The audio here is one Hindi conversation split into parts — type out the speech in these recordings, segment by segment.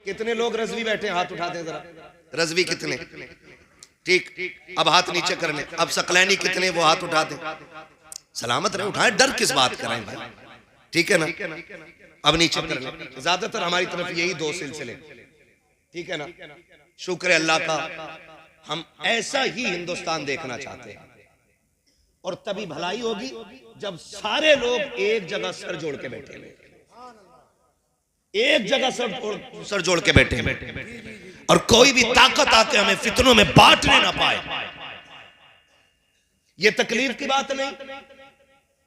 कितने लोग रजवी बैठे हैं, हाथ उठा दें जरा। रजवी कितने? ठीक, अब हाथ नीचे कर लें। अब सकलैनी कितने, वो हाथ उठा दें। सलामत रहे, उठाएं, डर किस बात कर रहे हैं भाई, ठीक है ना। अब नीचे कर लें। ज्यादातर हमारी तरफ यही दो सिलसिले, ठीक है ना। शुक्र है अल्लाह का, हम ऐसा ही हिंदुस्तान देखना चाहते हैं। और तभी भलाई होगी जब सारे लोग एक जगह सर जोड़ के बैठे हुए, एक जगह सर जोड़ के बैठे हैं, और कोई भी ताकत आके हमें फितनों में बांटने ना पाए। ये तकलीफ की बात नहीं,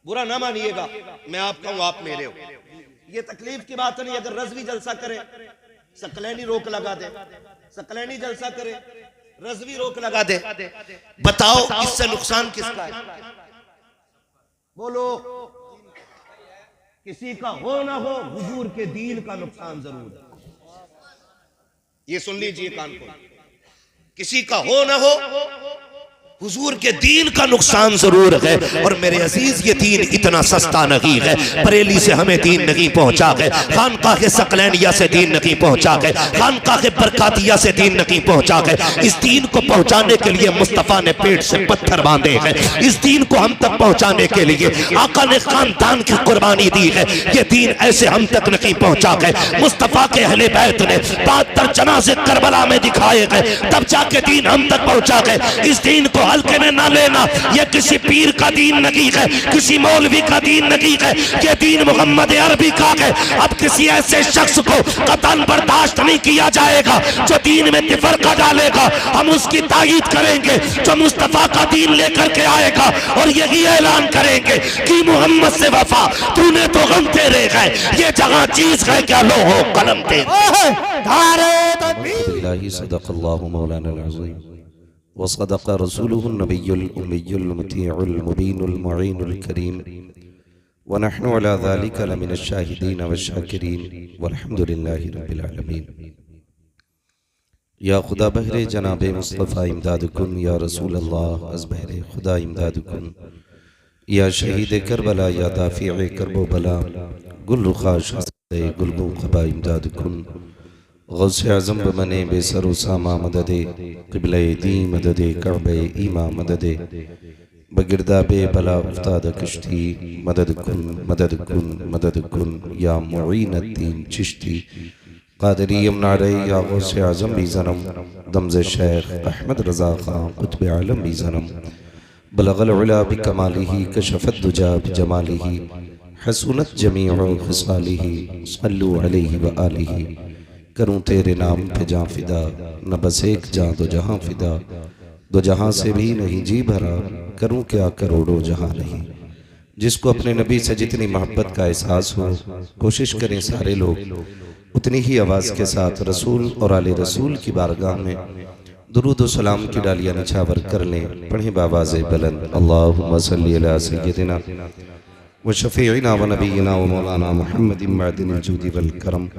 बुरा ना मानिएगा, मैं आपका हूं, आप मेरे हो। ये तकलीफ की बात नहीं। अगर रजवी जलसा करे, सकलैनी रोक लगा दे, सकलैनी जलसा करे, रजवी रोक लगा दे, बताओ इससे नुकसान किसका है? बोलो। किसी का हो ना हो, हुजूर के दीन का नुकसान जरूर है। ये सुन लीजिए कान खोल, किसी का हो ना हो, हुजूर के दीन का नुकसान जरूर है। और मेरे अजीज, ये दीन इतना सस्ता नहीं है। बरेली से हमें दीन नहीं पहुंचा है, खानकाह के सकलैनिया से दीन नहीं पहुंचा है, खानकाह के बरकातिया से दीन नहीं पहुंचा है। इस दीन को पहुंचाने के लिए मुस्तफा ने पेट से पत्थर बांधे हैं। इस दीन को हम तक पहुंचाने के लिए आका ने खानदान की कुर्बानी दी है। ये दीन ऐसे हम तक नहीं पहुंचा है। मुस्तफा के अहले बैत ने 72 जनाजे करबला में दिखाए गए, तब जाके दीन हम तक पहुंचा है। इस दीन को हल्के में ना लेना। ये किसी पीर का दीन नहीं है, किसी मौलवी का दीन नहीं है, ये दीन मोहम्मद अरबी का है। अब किसी ऐसे शख्स को कतन बर्दाश्त नहीं किया जाएगा जो दीन में तिफरका डालेगा। हम उसकी तायीद करेंगे जो मुस्तफा का दीन लेकर के आएगा, और यही ऐलान करेंगे कि मोहम्मद से वफा तूने तो गम तेरे गए, ये जगह चीज है क्या लो हो कलम तेरे। सदक़ल्लाहु मौलाना अज़ीम व सदक़ रसूलुहु नबियुल उम्मियुल मुतीउल मुबीनुल मुईनुल करीम व नहनु अला ज़ालिका लमिनश शाहिदीन व शाकिरीन वल्हम्दुलिल्लाहि रब्बिल आलमीन। या खुदा बहरे जनाबे मुस्तफ़ा इमदादकुन, या रसूल अल्लाह अज़ बहरे खुदा इमदादकुन, या शहीद करबला, या दाफ़िए करबो बला, गुल रुखा शास्ते गुलबू क़बा इमदादकुन, गौसे आज़म बमने बेसर उसामा मददे, क़िबले दी मददे, कअबे ईमा मददे, बगिरदाबे बला उस्ताद कश्ती, मदद कुन मदद कुन, या मुईनुद्दीन चिश्ती क़ादरी यमनारे, या गौसे आज़म भी ज़नम, दमज़े शेख अहमद रज़ा ख़ान क़ुत्ब आलम भी ज़नम, बलगल उला बिकमालिही, कशफ़त दुजा बिजमालिही, हसूनत जमीउ ख़िसालिही, सल्लु अलैहि व आलिही। करूँ तेरे नाम पे जाँ फिदा, न बस एक जाँ दो जहाँ फिदा, दो जहाँ से भी नहीं जी भरा, करूँ क्या करोड़ों जहाँ नहीं। जिसको अपने नबी से जितनी मोहब्बत का एहसास हो, कोशिश करें सारे लोग उतनी ही आवाज़ के साथ रसूल और आले रसूल की बारगाह में दुरूद व सलाम की डालियाँ निछावर कर लें। पढ़ें बावाज़ बुलंद, अल्लाहुम्मा सल्ली अला सय्यदिना व शफ़ीइना व नबीना व मौलाना मुहम्मदिन मअदिनिल जूदि वल करम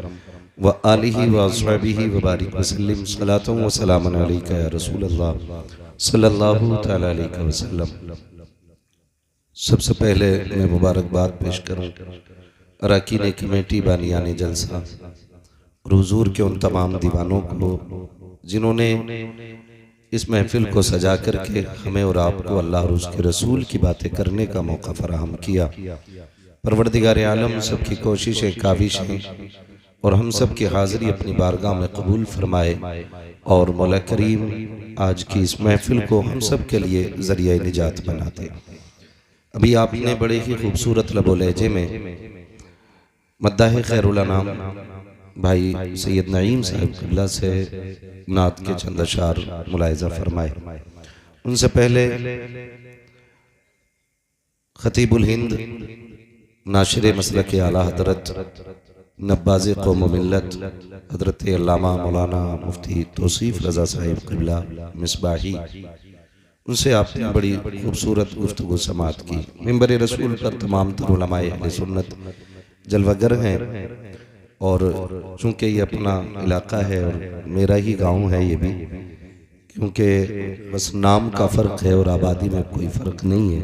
व आलिही व अस्हाबिही व बारिक वसल्लिम सलातुन व सलामुन अलैका या रसूल अल्लाह सल्लल्लाहु तआला अलैहि वसल्लम। सबसे पहले मैं मुबारकबाद पेश करूँ अरकान कमेटी बानियाने जलसा और हुजूर के उन तमाम दीवानों को जिन्होंने इस महफिल को सजा करके हमें और आपको अल्लाह और उसके रसूल की बातें करने का मौका फराहम किया। परवरदिगार आलम सबकी कोशिशें काविशें और हम सब की हाज़िरी अपनी बारगाह में कबूल फरमाए, और मौला करीम आज की इस महफिल को हम सब के लिए ज़रिया निजात बना दे। अभी आपने बड़े ही खूबसूरत लबो लहजे में मद्दाह खैरुल अनाम भाई सैयद नईम साहब क़िबला से नात के चंद अशार मुलाहिज़ा फरमाए। उनसे पहले खतीबुल हिंद नाशिर मसलक आला हज़रत नब्बाज़ कौम व मिल्लत हज़रत अल्लामा मौलाना मुफ्ती तौसीफ़ रज़ा साहिब क़िबला मिसबाही, उनसे आपने बड़ी खूबसूरत गुफ्तगू समात की। मिंबर रसूल पर तमाम तर उलमाए अहले सुन्नत जलवागर हैं, और चूँकि ये अपना इलाका है और मेरा ही गांव है ये भी, क्योंकि बस नाम का फ़र्क है और आबादी में कोई फ़र्क नहीं है।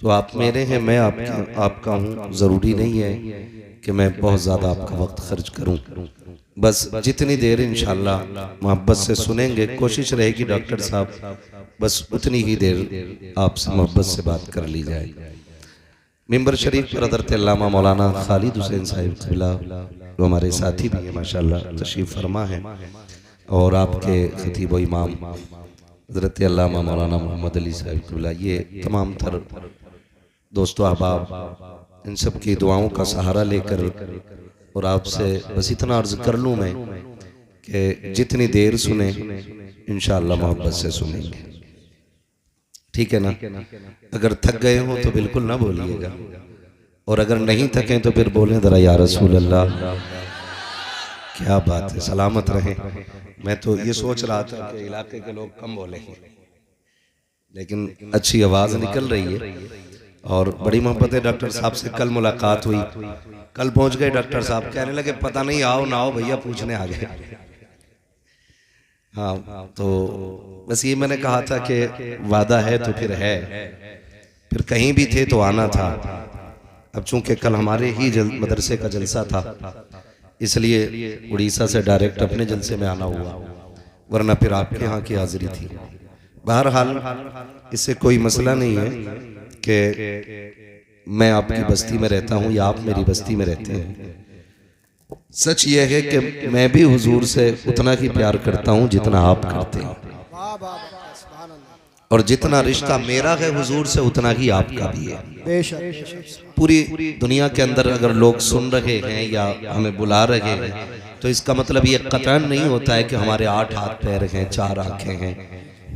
तो आप मेरे हैं, मैं आपका हूँ। ज़रूरी नहीं है कि मैं बहुत ज़्यादा आपका वक्त खर्च करूँ, बस जितनी देर इंशाल्लाह मोहब्बत से सुनेंगे, कोशिश रहेगी डॉक्टर साहब बस उतनी ही देर आपसे मोहब्बत से बात कर ली जाए। मिंबर शरीफ पर हज़रत अल्लामा मौलाना खालिद हुसैन साहिब क़िबला जो हमारे साथी भी हैं माशाल्लाह तशरीफ़ फरमा हैं, और आपके खतीब व इमाम हज़रत अल्लामा मौलाना मोहम्मद अली साहिब क़िबला, ये तमाम तर दोस्तों अहबाब, इन सब की दुआओं का सहारा लेकर और आपसे बस इतना अर्ज़ कर लूँ मैं कि जितनी देर सुने इंशाअल्लाह मोहब्बत से सुनेंगे, ठीक है ना। अगर थक गए हो तो बिल्कुल ना बोलिएगा, और अगर नहीं थके तो फिर बोलें ज़रा या रसूल अल्लाह। क्या बात है, सलामत रहें। मैं तो ये सोच रहा था कि इलाके के लोग कम बोलेंगे, लेकिन अच्छी आवाज़ निकल रही है और बड़ी मोहब्बत है। डॉक्टर साहब से कल मुलाकात हुई, कल पहुंच गए डॉक्टर साहब, कहने लगे पता नहीं आओ ना आओ भैया पूछने आ गए। हाँ, तो बस ये मैंने कहा था कि वादा है तो फिर है, फिर कहीं भी थे तो आना था। अब चूंकि कल हमारे ही मदरसे का जलसा था, इसलिए उड़ीसा से डायरेक्ट अपने जलसे में आना हुआ, वरना फिर आपके यहाँ की हाजिरी थी। बहरहाल इससे कोई मसला नहीं है कि मैं आपकी बस्ती में रहता हूँ या आप मेरी बस्ती में रहते हैं। सच ये है कि मैं भी हुजूर से उतना ही प्यार करता हूँ जितना आप करते हैं, और जितना रिश्ता मेरा है हुजूर से उतना ही आपका भी है। पूरी दुनिया के अंदर अगर लोग सुन रहे हैं या हमें बुला रहे हैं तो इसका मतलब ये कतई नहीं होता है कि हमारे 8 हाथ पैर हैं, 4 आंखें हैं,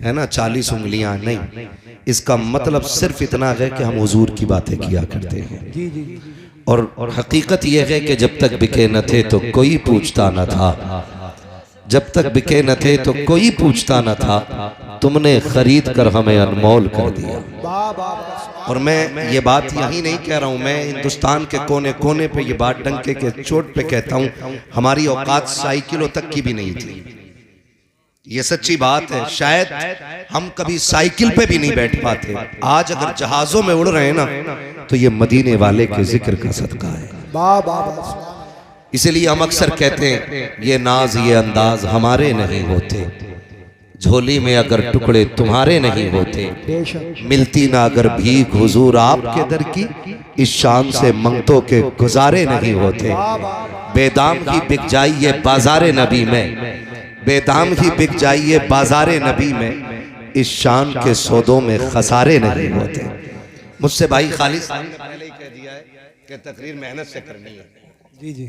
है ना, 40 उंगलियां नहीं। इसका मतलब सिर्फ इतना है कि हम हुजूर की बातें किया करते हैं, और हकीकत यह है कि जब तक बिके न थे तो कोई पूछता न था, जब तक बिके न थे तो कोई पूछता न था, तुमने खरीद कर हमें अनमोल कर दिया। और मैं ये बात यही नहीं कह रहा हूँ, मैं हिंदुस्तान के कोने कोने पे ये बात डंके के चोट पे कहता हूँ, हमारी औकात साइकिलों तक की भी नहीं थी। ये सच्ची बात है, शायद हम कभी साइकिल पे भी नहीं बैठ पाते। आज अगर जहाजों में उड़ रहे हैं ना तो ये मदीने वाले के जिक्र का सदका है। इसलिए हम अक्सर कहते हैं ये नाज ये अंदाज हमारे नहीं होते, झोली में अगर टुकड़े तुम्हारे नहीं होते, मिलती ना अगर भीख हुजूर आपके दर की, इस शान से मंगतों के गुजारे नहीं होते। बेदाम ही बिक जाइए बाजारे नबी में, बेदाम ही बिक जाइए बाजारे नबी में, इस शान के सौदों में खसारे नहीं होते। मुझसे भाई खालिद साहब ने पहले ही कह दिया है कि तकरीर मेहनत से करनी है। जी जी,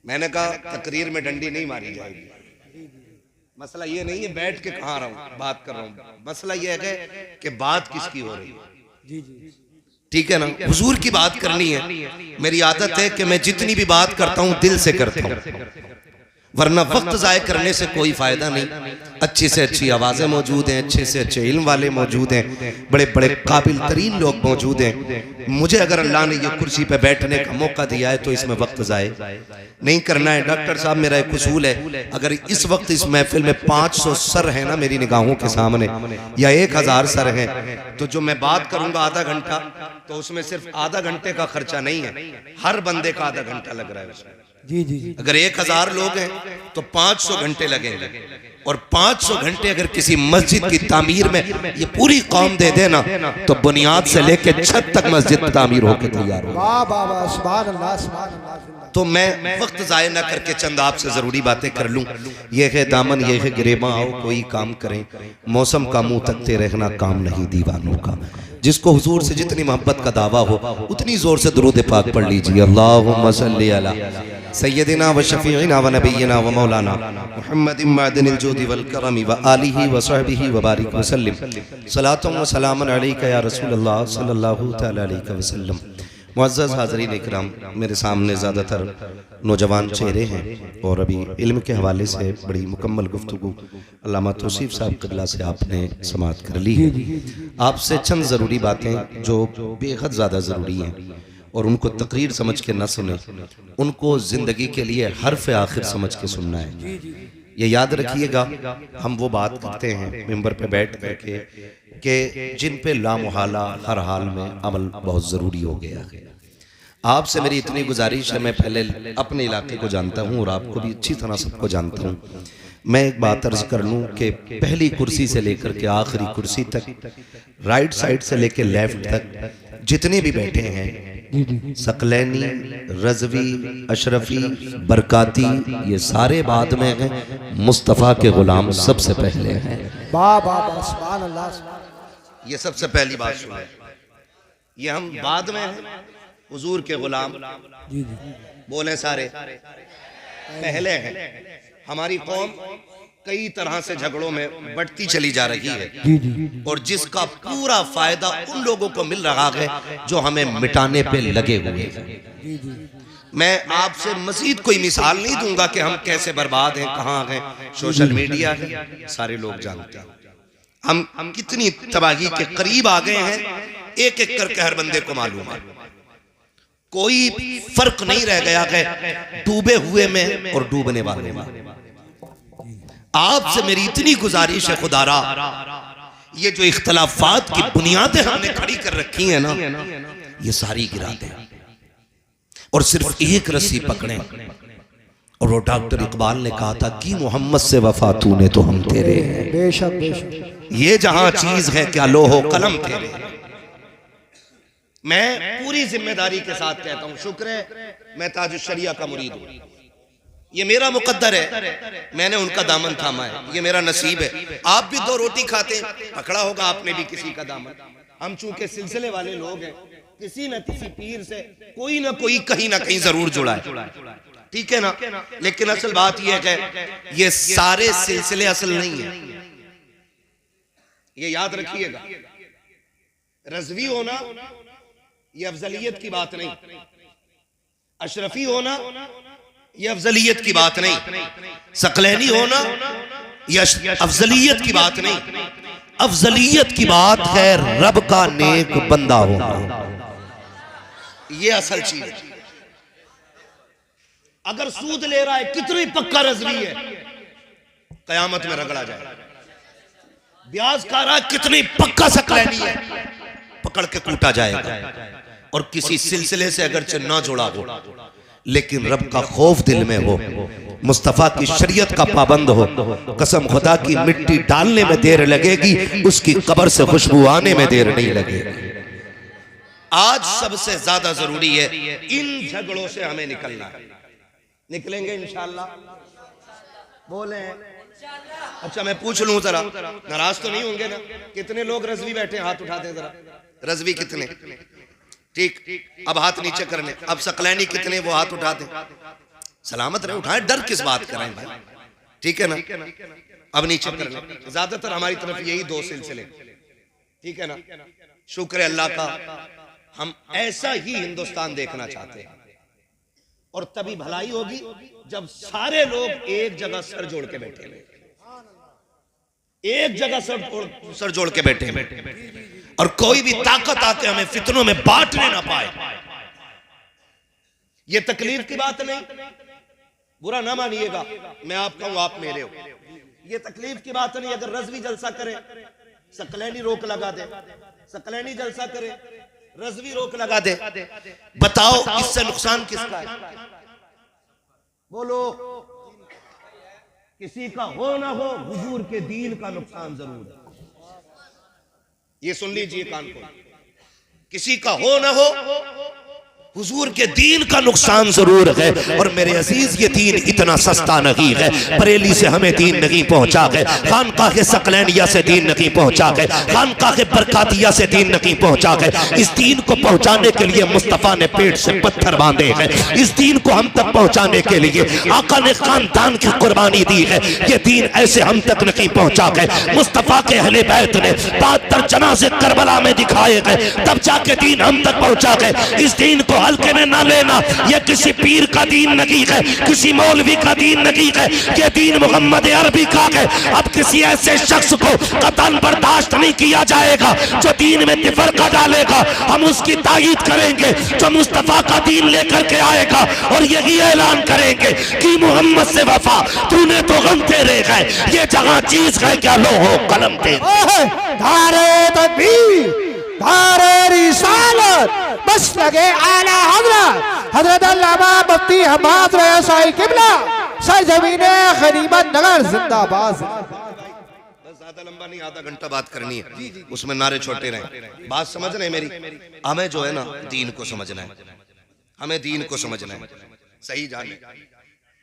मैंने कहा तकरीर में डंडी नहीं मारी जाएगी। मसला ये नहीं है बैठ के कहाँ रहा हूँ बात कर रहा हूँ, मसला ये है कि बात किसकी हो रही है। जी जी, ठीक है ना, हुजूर की बात करनी है। मेरी आदत है कि मैं जितनी भी बात करता हूँ दिल से करता हूँ, वरना वक्त ज़ाय करने से कोई फायदा नहीं। अच्छी से अच्छी आवाज़ें मौजूद हैं, अच्छे से अच्छे इल्म वाले मौजूद हैं, बड़े बड़े काबिल तरीन लोग मौजूद हैं। मुझे अगर अल्लाह ने ये कुर्सी पे बैठने का मौका दिया है तो इसमें वक्त ज़ाय नहीं करना है। डॉक्टर साहब मेरा एक उसूल है, अगर इस वक्त इस महफिल में 500 सर है ना मेरी निगाहों के सामने, या 1000 सर हैं, तो जो मैं बात करूंगा आधा घंटा, तो उसमें सिर्फ आधा घंटे का खर्चा नहीं है, हर बंदे का आधा घंटा लग रहा है उसमें। जी जी, अगर 1000 लोग हैं तो 500 घंटे लगेंगे, और 500 घंटे अगर किसी मस्जिद की तामीर में ये पूरी कौम दे देना तो बुनियाद से लेके छत तक मस्जिद तामीर होकर तैयार हो। तो मैं वक्त ज़ाय न करके चंद आपसे ज़रूरी बातें कर लूँ। ये है दामन ये है गिरेबा, आओ कोई काम करें, मौसम का मुंह तकते रहना काम नहीं दीवानों का। जिसको हुजूर से जितनी मोहब्बत का दावा हो उतनी जोर से दुरूद पाक पढ़ लीजिए। अल्लाहुम्मा सल्ली अला सय्यदिना व शफीइना व नबिय्यिना व मौलाना मुहम्मदिन मअदनिल जुदी वल करमी व आलिहि व सहबिहि व बारिक व सल्लिम सलातुन व सलामुन अलैका या रसूलल्लाह सल्लल्लाहु तआला अलैहि वसल्लम। मुअज़्ज़ज़ हाज़रीन इकराम, मेरे सामने ज़्यादातर नौजवान चेहरे हैं और अभी इल्म के हवाले से बड़ी मुकम्मल गुफ्तगू अल्लामा तौसीफ़ साहब क़िबला से आपने समाअत कर ली है। आपसे चंद ज़रूरी बातें जो बेहद ज़्यादा ज़रूरी हैं, और उनको तकरीर समझ के न सुने, उनको ज़िंदगी के लिए हर्फ़ आखिर समझ के सुनना है। ये याद रखिएगा, हम वो बात करते हैं मिंबर पे बैठ करके कि जिन पे लामुहाला हर हाल में अमल बहुत ज़रूरी हो गया है। आपसे मेरी इतनी गुजारिश है, मैं पहले अपने इलाके को जानता हूँ और आपको भी अच्छी तरह सबको जानता हूँ। मैं एक बात अर्ज कर लूँ कि पहली कुर्सी से लेकर के आखिरी कुर्सी तक, राइट साइड से लेकर लेफ्ट तक जितने भी बैठे हैं, सकलैनी, रजवी, अशरफी, बरकाती, ये सारे बाद में हैं। मुस्तफ़ा के गुलाम सबसे पहले हैं। सुभान अल्लाह। ये सबसे पहली बात सुना है। ये हम बाद में हैं, हुजूर के गुलाम बोले सारे पहले हैं। हमारी कौम कई तरह से झगड़ों में बढ़ती चली जा रही है और जिसका पूरा फायदा उन लोगों को मिल रहा है जो हमें मिटाने पे लगे हुए हैं। मैं आपसे मजीद कोई मिसाल नहीं दूंगा कि हम कैसे बर्बाद हैं, कहाँ हैं। सोशल मीडिया है, सारे लोग जानते हैं हम कितनी तबाही के करीब आ गए हैं। एक एक करके हर बंदे को मालूम है, कोई फर्क नहीं रह गया है डूबे हुए में और डूबने वाले में। आपसे मेरी इतनी गुजारिश है खुदारा, ये जो इख्तलाफात की बुनियादें हमने खड़ी कर रखी हैं ना, ये सारी गिरा दें और सिर्फ एक रस्सी पकड़ें। और वो डॉक्टर इकबाल ने कहा था कि मोहम्मद से वफा तूने तो हम तेरे हैं। बेशक बेशक। ये जहां चीज है क्या लोहो कलम तेरे। मैं पूरी जिम्मेदारी के साथ कहता हूं, शुक्र है मैं ताजुश शरिया का मुरीद हूं। ये मेरा मुकद्दर है, मैंने उनका दामन थामा है, ये मेरा नसीब है। आप भी दो रोटी खाते पकड़ा होगा आपने भी किसी का दामन। हम चूंकि सिलसिले वाले लोग हैं, किसी न किसी पीर से कोई ना कोई कहीं ना कहीं जरूर जुड़ा है, ठीक है ना। लेकिन असल बात यह है कि ये सारे सिलसिले असल नहीं है, ये याद रखिएगा। रज़वी होना ये अफजलियत की बात नहीं, अशरफी होना ये अफजलियत की बात नहीं, सकलैनी होना ये अफजलियत की बात नहीं। अफजलियत की बात है रब का नेक बंदा होना, ये असल चीज है। अगर सूद ले रहा है कितनी पक्का रज़वी है, कयामत में रगड़ा जाए। ब्याज खा रहा है कितनी पक्का सकलैनी है, पकड़ के कूटा जाएगा। और किसी सिलसिले से अगर ना जुड़ा हो लेकिन रब का खौफ दिल में हो, मुस्तफ़ा की शरीयत का पाबंद हो, कसम खुदा की मिट्टी डालने में देर लगेगी, उसकी कब्र से खुशबू आने में देर नहीं लगेगी। आज सबसे ज्यादा जरूरी है इन झगड़ों से हमें निकलना है। निकलेंगे इंशाअल्लाह, बोले अच्छा मैं पूछ लूं जरा, नाराज तो नहीं होंगे ना? कितने लोग रज़वी बैठे, हाथ उठा दें जरा। रज़वी कितने? ठीक, अब हाथ नीचे कर लें। अब सकलैनी कितने, वो हाथ उठा दें। सलामत रहे, उठाएं, डर किस बात कर रहे हैं भाई, ठीक है ना। अब नीचे कर लें। ज्यादातर हमारी तरफ यही दो सिलसिले, ठीक है ना। शुक्र है अल्लाह का, हम ऐसा ही हिंदुस्तान देखना चाहते हैं। और तभी भलाई होगी जब सारे लोग एक जगह सर जोड़ के बैठे हुए, एक जगह सर जोड़ के बैठे और कोई भी ताकत आके हमें फितनों में बांटने ना पाए। ये तकलीफ की बात नहीं, बुरा ना मानिएगा, मैं आपका हूं, आप मेरे हो। ये तकलीफ की बात नहीं। अगर रज़वी जलसा करे, सकलैनी रोक लगा दे, सकलैनी जलसा करे, रज़वी रोक लगा दे, बताओ इससे नुकसान किसका है? बोलो। किसी का हो ना हो, हुजूर के दीन का नुकसान जरूर है। ये सुन लीजिए कान को, किसी का हो ना हो, हुजूर के दीन का नुकसान जरूर है। और मेरे अजीज ये दीन इतना सस्ता नहीं है। बरेली से हमें दीन नहीं पहुंचा है, खानकाह के सकलैनिया से दीन नहीं पहुंचा है, खानकाह के बरकातिया से दीन नहीं पहुंचा है। इस दीन को पहुंचाने के लिए मुस्तफ़ा ने पेट से पत्थर बांधे हैं। इस दीन को हम तक पहुंचाने के लिए आका ने खानदान की कुर्बानी दी है। ये दीन ऐसे हम तक नहीं पहुंचा है। मुस्तफ़ा के अहले बैत ने 72 जनाज़े करबला में दिखाए गए, तब जाके दीन हम तक पहुंचा है। इस दीन को हल्के में ना लेना, यह किसी पीर का दीन नहीं है, किसी मौलवी का दीन नहीं है, यह दीन मोहम्मद अरबी का है। अब किसी ऐसे शख्स को कतन बर्दाश्त नहीं किया जाएगा जो दीन में तिफरका डालेगा। हम उसकी तायीद करेंगे जो मुस्तफा का दीन लेकर के आएगा और यही ऐलान करेंगे कि मोहम्मद से वफा तूने तो गम तेरे है। ये जहां चीज है क्या लोहो कलम तेरे। धारे तकबीर, धारे रिसालत, बस लगे आला हजरत हजरत अल्लामा मुफ्ती हमाद रसाई किबला सरजमीने गनीमत नगर जिंदाबाद। बस ज्यादा लंबा नहीं, आधा घंटा बात करनी है, उसमें नारे छोटे रहे। बात समझ रहे हैं मेरी? हमें जो है ना दीन को समझना है, हमें दीन को समझना है, सही जाने।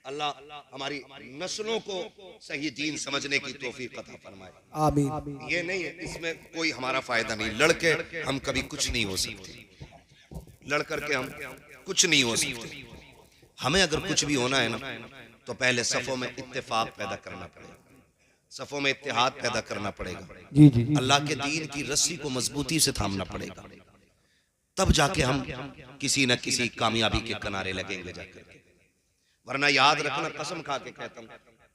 अल्लाह हमारी नस्लों को सही दीन समझने की तौफीक अता फरमाए। आमीन। ये नहीं है, इसमें कोई हमारा फायदा नहीं। लड़के हम कभी कुछ नहीं हो सकते, लड़ करके हम कुछ नहीं हो सकते। हमें अगर कुछ भी होना है ना तो पहले सफों में इत्तेफाक पैदा करना पड़ेगा, सफों में इत्तेहाद पैदा करना पड़ेगा। जी जी। अल्लाह के दीन की रस्सी को मजबूती से थामना पड़ेगा, तब जाके हम किसी न किसी कामयाबी के किनारे लगेंगे जाकर। वरना याद रखना, कसम खा के कहता हूँ,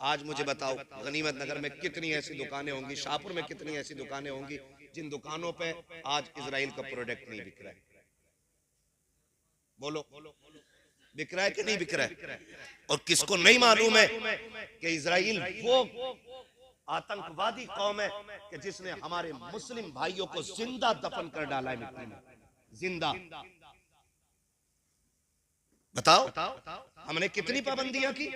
आज मुझे बताओ गनीमत नगर में कितनी ऐसी दुकानें होंगी, शाहपुर में कितनी ऐसी दुकानें होंगी जिन दुकानों पे आज इजराइल का प्रोडक्ट नहीं बिक रहा है? बोलो, बिक रहा है कि नहीं बिक रहा है? और किसको नहीं मालूम है कि इजराइल वो आतंकवादी कौम है कि जिसने हमारे मुस्लिम भाइयों को जिंदा दफन कर डाला है मिट्टी में, जिंदा। बताओ हमने कितनी पाबंदियां की?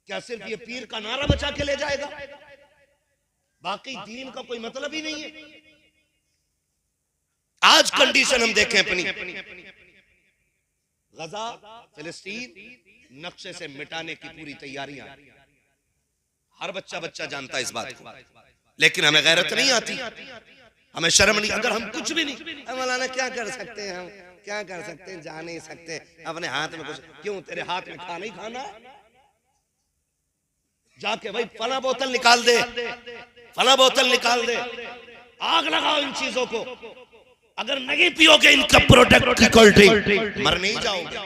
क्या सिर्फ ये पीर का नारा बचा के ले जाएगा? बाकी दीन का कोई मतलब ही नहीं है। आज कंडीशन हम देखें अपनी, गजा फिलिस्तीन नक्शे से मिटाने की पूरी तैयारियां, हर बच्चा जानता है इस बात को, लेकिन हमें गैरत नहीं आती, हमें शर्म नहीं। अगर हम कुछ भी नहीं, मौलाना क्या कर सकते हैं, हम क्या कर सकते हैं, जा नहीं सकते, अपने हाथ में कुछ क्यों? तेरे हाथ में खाना ही खाना है, जाके भाई फला बोतल निकाल दे, फला बोतल निकाल दे, आग लगाओ इन चीजों को। अगर नहीं पियोगे इनका प्रोडक्ट की कोल्ड ड्रिंक, मर नहीं जाओगे,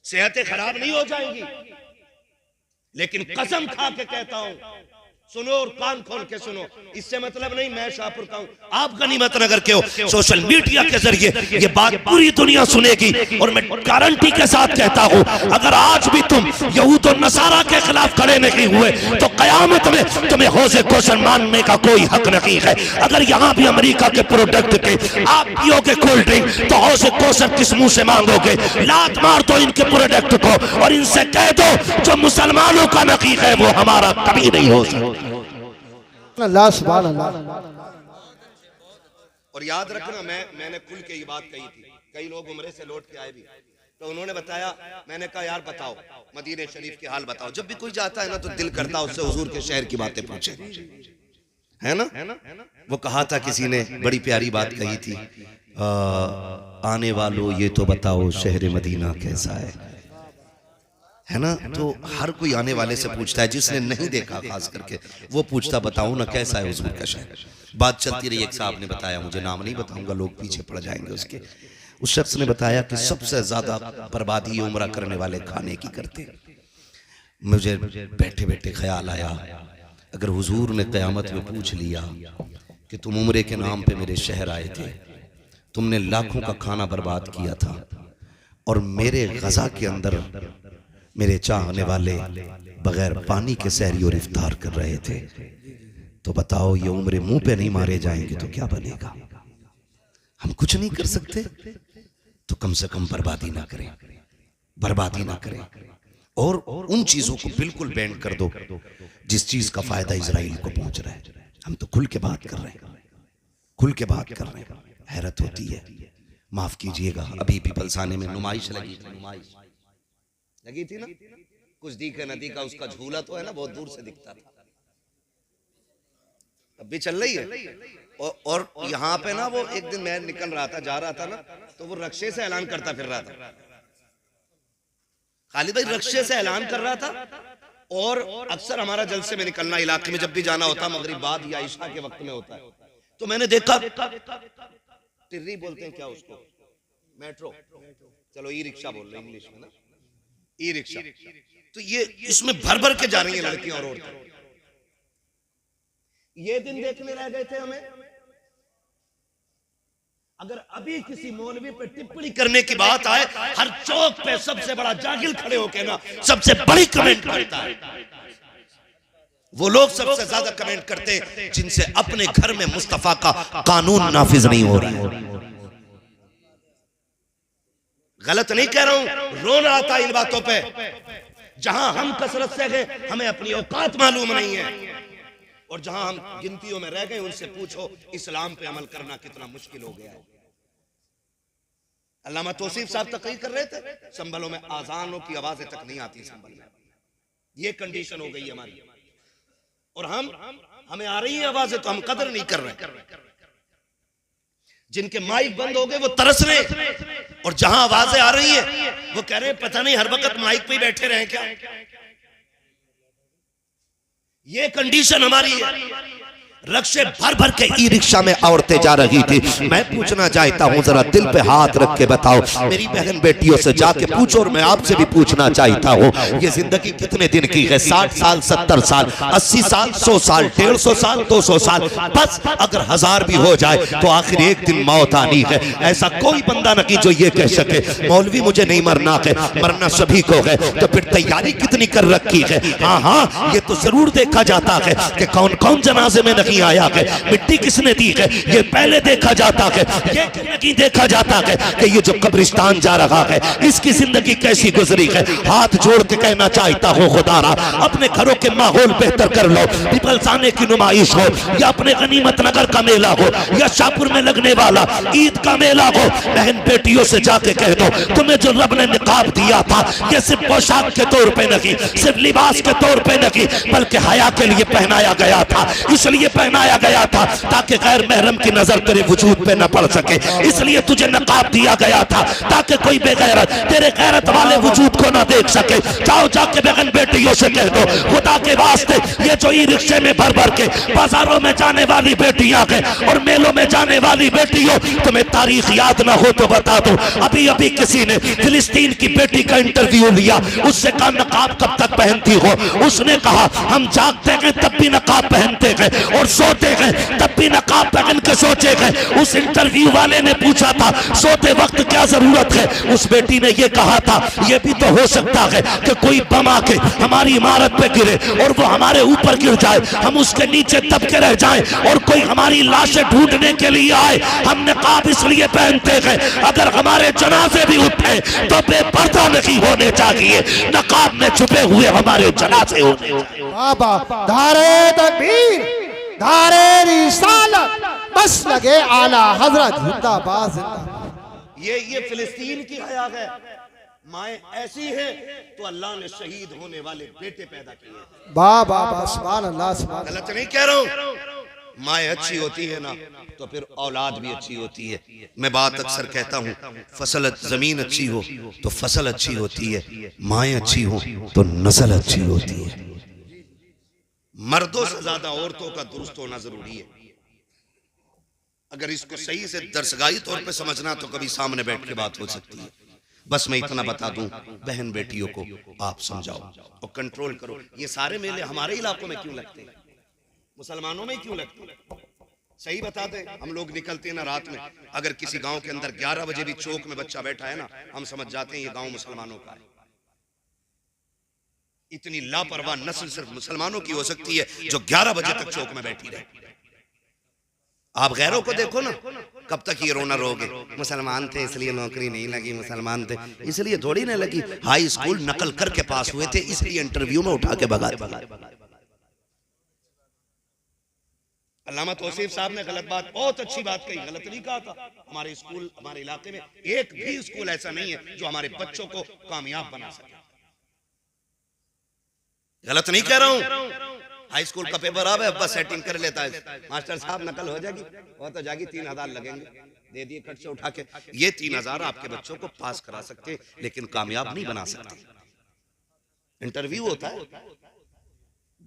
सेहतें खराब नहीं हो जाएंगी। लेकिन कसम खा के कहता हूं, सुनो और कान खोल के सुनो, इससे मतलब नहीं मैं शाहपुर का हूं, आप गनीमत नगर के हो। सोशल मीडिया के जरिए ये बात पूरी दुनिया सुनेगी, और मैं गारंटी के साथ कहता हूं, अगर आज भी तुम यहूद और नसारा के खिलाफ खड़े नहीं हुए तो कयामत में तुम्हें हौज़े कौसर मानने का कोई हक नहीं है। अगर यहाँ भी अमेरिका के प्रोडक्ट के आप पियोगे कोल्ड ड्रिंक तो हौज़े कौसर किस मुंह से मांगोगे? लात मार दो इनके प्रोडक्ट को और इनसे कह दो जो मुसलमानों का नकीक है वो हमारा कभी नहीं हो सकता। अल्लाह सुभान अल्लाह। और याद रखना, मैंने खुल के ये बात कही थी, कई लोग उम्रे से लौट के आए भी तो उन्होंने बताया, मैंने कहा यार बताओ मदीने शरीफ के हाल बताओ। जब भी कोई जाता है ना तो दिल करता है उससे हुजूर के शहर की बातें पूछे, है ना? वो कहा था किसी ने, बड़ी प्यारी बात कही थी, आने वालों ये तो बताओ शहर मदीना कैसा है ना? तो हर कोई आने वाले से पूछता है, जिसने नहीं देखा खास करके वो पूछता बताओ ना कैसा है हुजूर का शहर। बात चलती रही, एक साहब ने बताया, मुझे नाम नहीं बताऊंगा लोग पीछे पड़ जाएंगे उसके, उस शख्स ने बताया कि सबसे ज्यादा बर्बादी उम्रा करने वाले खाने की करते। मुझे बैठे बैठे ख्याल आया, अगर हुजूर ने क़यामत में पूछ लिया कि तुम उम्रे के नाम पे मेरे शहर आए थे, तुमने लाखों का खाना बर्बाद किया था और मेरे गजा के अंदर मेरे चाहने वाले बगैर पानी के सहरी और इफ्तार कर रहे थे, तो बताओ ये उम्र मुंह पे नहीं मारे जाएंगे तो क्या बनेगा? हम कुछ नहीं कर सकते तो कम से कम बर्बादी ना करें, बर्बादी ना करें, और उन चीजों को बिल्कुल बैन कर दो जिस चीज का फायदा इजराइल को पहुंच रहा है। हम तो खुल के बात कर रहे हैं, खुल के बात कर रहे हैं। हैरत होती है, माफ कीजिएगा, अभी पीपलसाने में नुमाइश लगी थी, नुमाइश लगी थी ना, कुछ दिखे नदी का उसका झूला तो है ना, बहुत दूर से दिखता था, अब भी चल रही है। और यहाँ पे ना वो एक दिन मैं निकल रहा था, जा रहा था ना, तो वो रक्शे से ऐलान करता फिर रहा था, खालिद भाई रक्शे से ऐलान कर रहा था। और अक्सर हमारा जलसे में निकलना इलाके में जब भी जाना होता मगरिब बाद या इशा के वक्त में होता है, तो मैंने देखा टिर्री बोलते हैं क्या उसको, मेट्रो, चलो ई रिक्शा बोल रहे इंग्लिश में ना, ई रिक्शा, तो ये इसमें भर भर के जा रही हैं लड़कियां और औरतें। ये दिन देखने रह गए थे हमें। अगर अभी किसी मौलवी पे टिप्पणी करने की बात आए, हर चौक पे सबसे बड़ा जागिल खड़े होके ना सबसे बड़ी कमेंट करता है, वो लोग सबसे ज्यादा कमेंट करते हैं जिनसे अपने घर में मुस्तफा का कानून नाफिज नहीं हो रहा है। गलत नहीं कह रहा हूं, रोना आता इन बातों पे। जहां हम कसरत से गए, हमें अपनी औकात मालूम नहीं है, और जहां हम गिनतियों में रह गए, उनसे पूछो इस्लाम पे अमल करना कितना मुश्किल हो गया है। अल्लामा तौसीफ साहब तकरीर कर रहे थे, संभलों में आजानों की आवाजें तक नहीं आती संभल में। ये कंडीशन हो गई हमारी, और हमें आ रही है आवाजें तो हम कदर नहीं कर रहे। जिनके माइक बंद हो गए वो तरस रहे, और जहां आवाजें आ रही है वो कह रहे हैं पता नहीं हर वक्त माइक पे ही बैठे रहे क्या। ये कंडीशन हमारी है। रक्शे भर भर के ई रिक्शा में औरतें जा रही थी। मैं पूछना चाहता हूँ, जरा दिल पे हाथ रख के बताओ, मेरी बहन बेटियों से जाके पूछो, और मैं आपसे भी पूछना चाहता हूँ, ये जिंदगी कितने दिन की है? 60 साल, 70 साल, 80 साल, 100 साल, 150 साल, 200 साल, बस अगर 1000 भी हो जाए तो आखिर एक दिन मौत आनी है। ऐसा कोई बंदा नहीं जो ये कह सके मौलवी मुझे नहीं मरना है, मरना सभी को है। तो फिर तैयारी कितनी कर रखी है? हाँ हाँ, ये तो जरूर देखा जाता है कि कौन कौन जनाजे में नहीं आया है, मिट्टी किसने दी है, ये पहले देखा जाता है। ये नहीं देखा जाता है कि ये जो कब्रिस्तान जा रहा है इसकी जिंदगी कैसी गुजरी है। हाथ जोड़ के कहना चाहता हूँ, खुदारा अपने घरों के माहौल बेहतर कर लो। पिपलसाने की नुमाइश हो, या अपने गनीमत नगर का मेला हो, या शाहपुर में लगने वाला ईद का मेला हो, बहन बेटियों से जाके कह दो, तुम्हें जो रब ने निकाब दिया था ये सिर्फ पोशाक के तौर पे नहीं, सिर्फ लिबास के तौर पे नहीं, बल्कि हया के लिए पहनाया गया था। इसलिए पहनाया गया था ताकि गैर महरम की नजर तेरे वजूद पे न पड़ सके। इसलिए तुझे नकाब दिया गया था ताकि कोई बेगैरत तेरे गैरत वाले वजूद को न देख सके। जाओ जाके बहन बेटियों से कह दो, खुदा के वास्ते ये जो ई रिक्शे में भर भर के बाजारों में जाने वाली बेटियां हैं और मेलों में जाने वाली बेटियों, तुम्हें तारीख याद ना हो तो बता दो, अभी अभी किसी ने फिलिस्तीन की बेटी का इंटरव्यू लिया, उससे कहा नकाब कब तक पहनती हो? उसने कहा हम जागते हैं तब भी नकाब पहनते हैं, और सोते हैं तब भी नकाब पहन के सोचे हैं। उस इंटरव्यू वाले ने पूछा था सोते वक्त क्या जरूरत है? उस बेटी ने ये कहा था ये भी तो हो सकता है कि कोई बम आके हमारी इमारत पे गिरे और वो हमारे ऊपर गिर जाए, हम उसके नीचे दबके रह जाएं, और कोई हमारी लाशें ढूंढने के लिए आए। हम नकाब इसलिए पहनते हैं अगर हमारे जनाजे भी उठे तो बेपर्दा नहीं होने चाहिए, नकाब में छुपे हुए हमारे जनाजे होने चाहिए। बाबा धारे तकबीर, धारे रिसालत, बस लगे आला हजरत जिंदाबाद जिंदाबाद। ये फिलिस्तीन की हया है। माए ऐसी है तो अल्लाह ने शहीद होने वाले बेटे पैदा किए। बाबा सुभान अल्लाह, सुभान गलत नहीं कह रहा हूं। माए अच्छी होती है ना तो फिर औलाद भी अच्छी होती है। मैं बात अक्सर कहता हूँ, फसल जमीन अच्छी हो तो फसल अच्छी होती है, माए अच्छी हो तो नस्ल अच्छी होती है। मर्दों से ज्यादा औरतों का दुरुस्त होना जरूरी है। अगर इसको सही से दरसगाही तौर पे समझना तो कभी सामने बैठ के बात हो सकती है। बस मैं इतना बता दूं, बहन बेटियों को आप समझाओ और कंट्रोल करो। ये सारे मेले हमारे इलाकों में क्यों लगते हैं? मुसलमानों में क्यों लगते हैं? सही बता दे, हम लोग निकलते हैं ना रात में, अगर किसी गांव के अंदर 11 बजे भी चौक में बच्चा बैठा है ना, हम समझ जाते हैं ये गांव मुसलमानों का है। इतनी लापरवाह नस्ल सिर्फ मुसलमानों की हो सकती है जो 11 बजे तक चौक में बैठी रहे। आप गैरों को देखो ना, कब तक ये रोना रोगे, मुसलमान थे इसलिए नौकरी नहीं लगी, मुसलमान थे इसलिए थोड़ी नहीं लगी, हाई स्कूल नकल करके पास हुए थे इसलिए इंटरव्यू में उठा के भगा। अल्लामा तौसीफ साहब ने गलत बात, बहुत अच्छी बात कही, गलत नहीं कहा था। हमारे स्कूल, हमारे इलाके में एक भी स्कूल ऐसा नहीं है जो हमारे बच्चों को कामयाब बना सके। गलत नहीं कह रहा हूं। हाई स्कूल का पेपर अब है, बस सेटिंग कर लेता है, मास्टर साहब नकल हो जाएगी, वो तो जाएगी 3000 लगेंगे, दे दिए खर्च से उठा के। ये 3000 आपके बच्चों को पास करा सकते लेकिन कामयाब नहीं बना सकते। इंटरव्यू होता है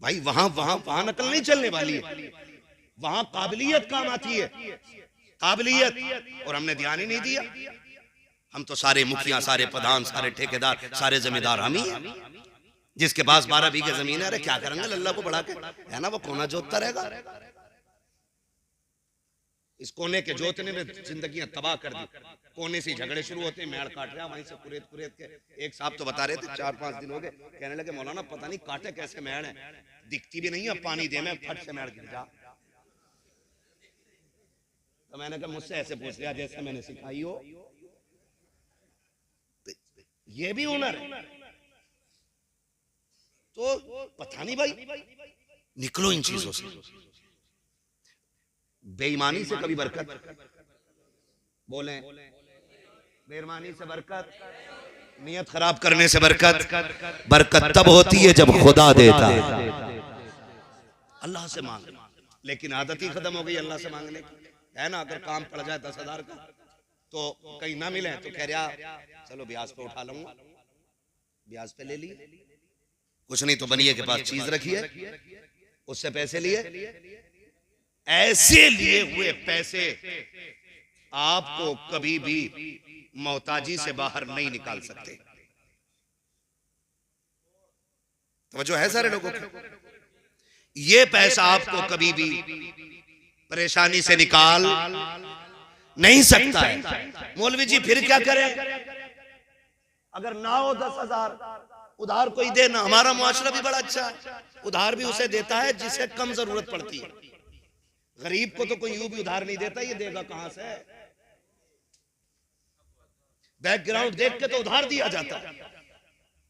भाई, वहां वहां वहां नकल नहीं चलने वाली है, वहां काबिलियत काम आती है, काबिलियत। और हमने ध्यान ही नहीं दिया। हम तो सारे मुखिया, सारे प्रधान, सारे ठेकेदार, सारे जमींदार हम ही हैं। जिसके पास 12 बीघे जमीन है, अरे क्या करेंगे अल्लाह को बढ़ा के, है ना, वो कोना जोतता रहेगा। इस कोने के जोतने में जिंदगियां तबाह कर दी। कोने से झगड़े शुरू होते हैं, मेड़ काट रहा, वहीं से कुरेद कुरेद के। एक साहब तो बता रहे थे 4-5 दिन हो गए, कहने लगे मौलाना पता नहीं काटे कैसे मेड़ है, दिखती भी नहीं है, पानी दे में फट से मेड़ गिर जा। तो मैंने कहा मुझसे ऐसे पूछ लिया जैसे मैंने सिखाई हो। तो ये भी हुनर है। तो पता नहीं भाई, निकलो इन चीजों से। बेईमानी से कभी बरकत, बोले बेईमानी से बरकत, नियत खराब करने से बरकत। बरकत तब होती है जब खुदा देता है। अल्लाह से मांग, लेकिन आदत ही खत्म हो गई अल्लाह से मांगने की, है ना। अगर काम पड़ जाए 10,000 का तो कहीं ना मिले तो कह रहा चलो ब्याज पे उठा लूंगा, ब्याज पे ले लिए। कुछ नहीं तो बनिए के पास चीज रखी है, उससे पैसे लिए। ऐसे लिए हुए पैसे आपको कभी भी मोहताजी से बाहर नहीं निकाल सकते। तवज्जो है सारे लोगों को? ये पैसा आपको कभी भी परेशानी से निकाल नहीं सकता है। मौलवी जी फिर क्या करें? अगर ना हो 10,000 उधार कोई दे ना। हमारा मुआशरा भी बड़ा अच्छा है, उधार भी उसे देता है जिसे कम जरूरत पड़ती है। गरीब को तो कोई यूं भी उधार नहीं देता, ये देगा कहां से? बैकग्राउंड देख के तो उधार दिया जाता है।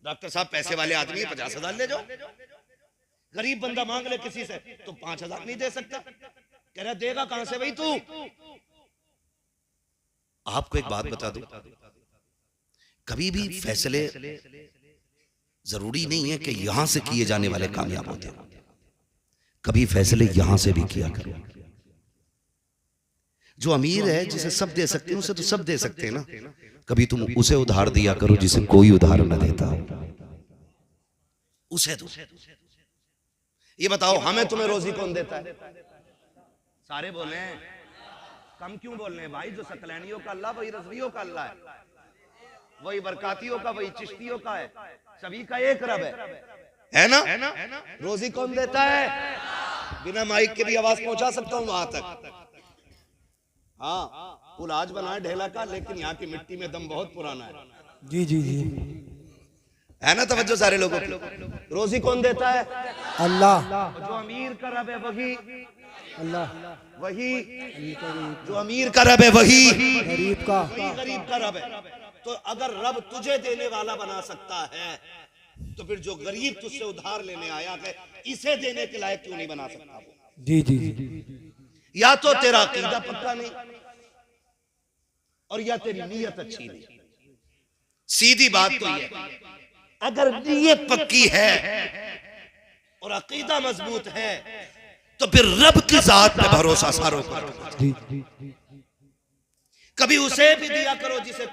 डॉक्टर साहब पैसे वाले आदमी 50,000 ले जाओ, गरीब बंदा मांग ले किसी से तो 5,000 नहीं दे सकता, कह रहा देगा कहां से भाई तू? आपको एक बात बता दूं, कभी भी फैसले जरूरी नहीं है कि यहां से किए जाने वाले कामयाब होते हैं। कभी फैसले यहां से भी किया करो। जो अमीर है जिसे सब दे सकते हैं उसे तो सब दे सकते हैं ना। कभी तुम उसे उधार दिया करो जिसे कोई उधार न देता हो, उसे दो। ये बताओ हमें तुम्हें रोजी कौन देता है? सारे बोले, कम क्यों बोल रहे हैं भाई? जो सकलैनियों का अल्लाह वही रज़वियों का अल्लाह है, वही बरकातियों का, वही चिश्तियों का है, सभी का एक रब है ना? रोजी कौन देता है? बिना माइक के भी आवाज पहुंचा सकता हूं वहां तक। हाँ, पुल आज बनाए ढेला का, लेकिन यहाँ की मिट्टी में दम बहुत पुराना है। जी जी जी, है ना तवज्जो सारे लोगों की? रोजी कौन देता है? अल्लाह। जो अमीर का रब है वही अल्लाह, वही जो अमीर का रब है वही गरीब का गरीब का रब है। तो अगर रब तुझे देने वाला बना सकता है तो फिर जो गरीब तुझसे उधार लेने आया है इसे देने के लायक क्यों नहीं बना सकता वो? जी जी, या तो तेरा अकीदा पक्का नहीं और या तेरी नीयत अच्छी नहीं। सीधी बात तो ये, अगर नीयत पक्की है और अकीदा मजबूत है तो फिर रब की जात पे भरोसा सारों को रखो। कभी उसे भी दिया करो जिसे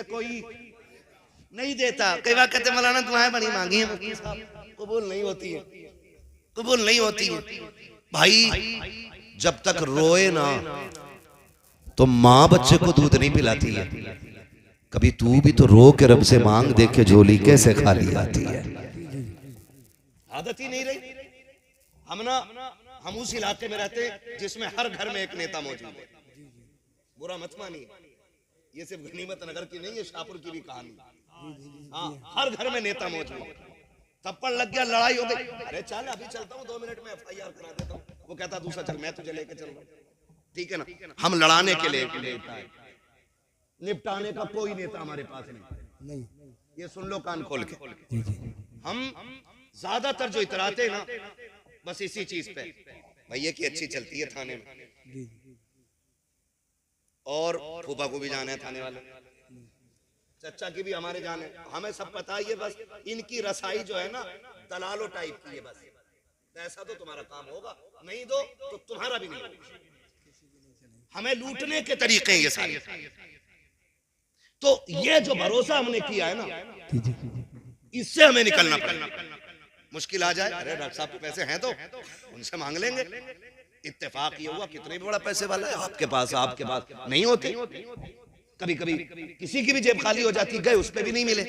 कोई नहीं देता। कई बार कहते मौलाना दुआएं बड़ी मांगी है मुफ्ती साहब, कबूल नहीं होती है, कबूल नहीं होती है। भाई जब तक रोए ना तो माँ बच्चे को दूध नहीं पिलाती है। कभी तू भी तो रो के रब से मांग, देख के झोली कैसे खाली आती है। आदत ही नहीं रही। हम उस इलाके में रहते जिसमें हर घर में एक नेता मौजूद है। बुरा मत मानिए, ये सिर्फ गनीमत नगर की नहीं है, शाहपुर की भी कहानी। हाँ, हर घर में नेता मौजूद है। थप्पड़ लग गया, लड़ाई हो गई, अरे चल अभी चलता हूँ, 2 मिनट में FIR करा देता हूँ। वो कहता दूसरा चल मैं तुझे लेके चल रहा हूँ। ठीक है ना? हम लड़ाने के लिए नेता है, निपटाने का कोई नेता हमारे पास नहीं। ये सुन लो कान खोल के। हम ज्यादातर जो इतराते हैं ना बस इसी चीज पे, भैया की अच्छी चलती है थाने में, और फूफा को भी जाना है थाने वाले, चचा की भी हमारे जाने, हमें सब पता ही है। बस इनकी रसाई जो है ना दलालो टाइप की है। बस पैसा तो तुम्हारा काम होगा, नहीं दो तो तुम्हारा भी नहीं होगा। हमें लूटने के तरीके ये सारे। तो ये जो भरोसा हमने किया है ना, इससे हमें निकलना पड़ेगा। मुश्किल आ जाए, अरे डॉक्टर साहब के पैसे हैं तो उनसे मांग लेंगे। इत्तेफाक ये हुआ कितने भी बड़ा पैसे वाला है आपके पास नहीं होती। कभी कभी किसी की भी जेब खाली हो जाती, गए उस पे भी नहीं मिले।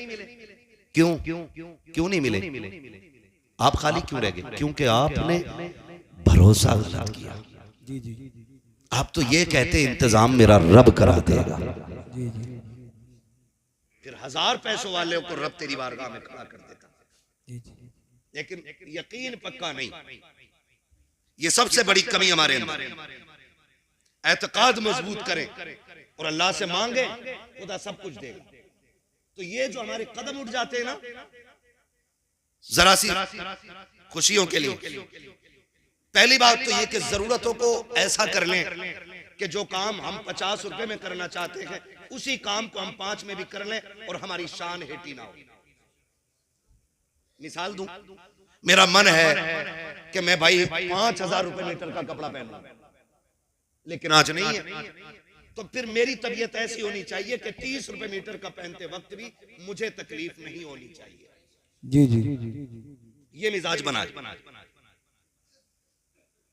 क्यों नहीं मिले? आप खाली क्यों रह गए? क्योंकि आपने भरोसा गलत किया। जी जी आप तो ये कहते इंतजाम मेरा रब करा देगा। जी जी फिर 1000 पैसों वाले को रब तेरी बारगाह में खड़ा कर देता, जी जी लेकिन यकीन पक्का नहीं। ये सबसे बड़ी कमी हमारे अंदर। एतकाद मजबूत करें और अल्लाह से मांगे, खुदा सब कुछ देगा। तो ये जो हमारे कदम उठ जाते हैं ना जरा सी खुशियों के लिए, पहली बात तो ये कि जरूरतों को ऐसा कर लें कि जो काम हम 50 रुपए में करना चाहते हैं उसी काम को हम 5 में भी कर लें और हमारी शान हेटी ना हो। मिसाल दूं, मेरा मन है कि मैं भाई 5000 रुपए मीटर का कपड़ा पहनूं, लेकिन आज नहीं है। तो फिर मेरी तबीयत ऐसी होनी चाहिए कि 30 रुपए मीटर का पहनते वक्त भी मुझे तकलीफ नहीं होनी चाहिए। जी जी ये मिजाज बना।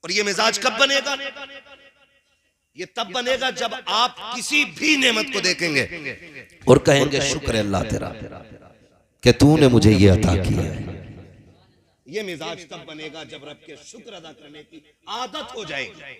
और ये मिजाज कब बनेगा? ये तब बनेगा जब आप किसी भी नेमत को देखेंगे और कहेंगे शुक्र है अल्लाह तेरा कि तूने मुझे ये अता किया है। ये मिजाज तब बनेगा जब रब के शुक्र अदा करने की आदत हो जाएगी।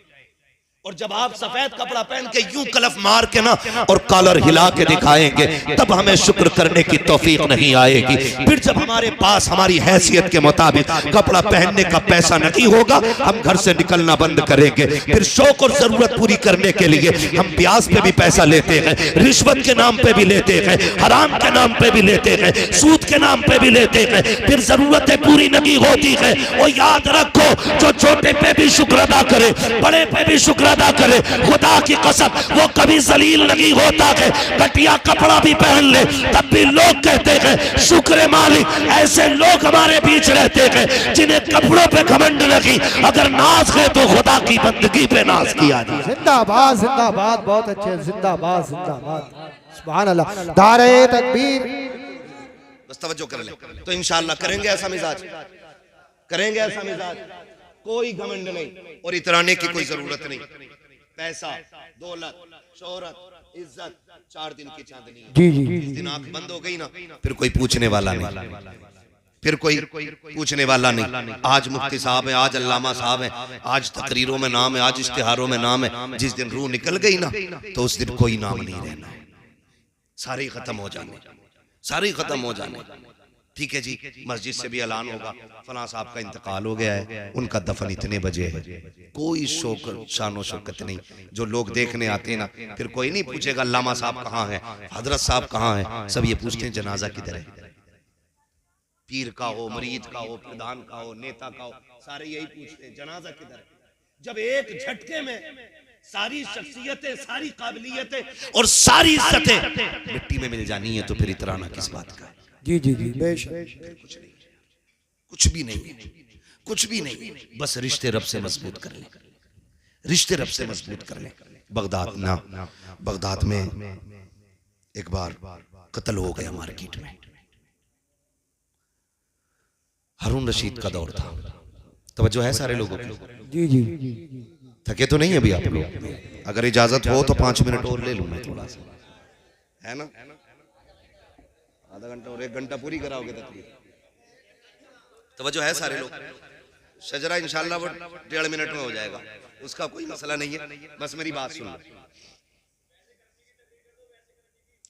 और जब आप सफेद कपड़ा पहन के यूं कलफ मार के ना और कॉलर हिला के दिखाएंगे तब हमें शुक्र करने की तौफीक नहीं आएगी। फिर जब हमारे पास हमारी हैसियत के मुताबिक कपड़ा पहनने का पैसा नहीं होगा हम घर से निकलना बंद करेंगे। फिर शौक और जरूरत पूरी करने के लिए हम ब्याज पे भी पैसा लेते हैं, रिश्वत के नाम पे भी लेते हैं, हराम के नाम पे भी लेते हैं, सूद के नाम पे भी लेते हैं। फिर जरूरतें पूरी नहीं होती है। और याद रखो, जो छोटे पे भी शुक्र अदा करे, बड़े पे भी शुक्र अदा करे, खुदा की कसम वो कभी जलील नहीं होता है। घटिया कपड़ा भी पहन ले तब भी लोग कहते हैं शुक्र मालिक। ऐसे लोग हमारे बीच रहते हैं जिन्हें कपड़ों पे घमंड नहीं, अगर नाज है तो खुदा की बंदगी पे नाज किया जाए। जिंदाबाद जिंदाबाद, बहुत अच्छे, जिंदाबाद जिंदाबाद, सुभान अल्लाह, नारे तकबीर। बस तवज्जो कर ले तो इंशाअल्लाह करेंगे ऐसा मिजाज, करेंगे ऐसा मिजाज। कोई घमंड नहीं और इतराने की कोई जरूरत नहीं। पैसा, दौलत, शोहरत, इज्जत 4 दिन की चांदनी है। जी जी जिस दिन आंख बंद हो गई ना फिर कोई पूछने वाला नहीं, फिर कोई पूछने वाला नहीं। आज मुफ्ती साहब है, आज अल्लामा साहब है, आज तकरीरों में नाम है, आज इश्तिहारों में नाम है। जिस दिन रूह निकल गई ना तो उस दिन कोई नाम नहीं रहना, सारे खत्म हो जाने, सारे खत्म हो जाने। ठीक है जी, मस्जिद से भी ऐलान होगा फलां साहब का इंतकाल हो गया है, उनका दफन इतने बजे है। कोई शानो शौकत नहीं। जो लोग देखने आते हैं ना फिर कोई नहीं पूछेगा अल्लामा साहब कहाँ है, हजरत साहब कहाँ है। सब ये पूछते हैं जनाजा किधर है। पीर का हो, मरीद का हो, प्रधान का हो, नेता का हो, सारे यही पूछते हैं जनाजा किधर है। जब एक झटके में सारी शख्सियतें, सारी काबिलियतें और सारी इज्जतें मिट्टी में मिल जानी है तो फिर इतराना किस बात का है। जी जी जी बेशक, कुछ नहीं, कुछ भी नहीं, कुछ भी नहीं। बस रिश्ते रब से मजबूत कर लें, रिश्ते रब से मजबूत कर लें। बगदाद में एक बार कत्ल हो गया मार्केट में। हारून रशीद का दौर था। तवज्जो है सारे लोगों की? जी जी थके तो नहीं अभी आप लोग? अगर इजाजत हो तो 5 मिनट और ले लूं मैं थोड़ा सा, है ना? आधा घंटा और 1 घंटा पूरी कराओगे तकरीर। तवज्जो है सारे लोग? शजरा इंशाल्लाह वो 1.5 मिनट में हो जाएगा, उसका कोई मसला नहीं है। बस मेरी बात सुन लो,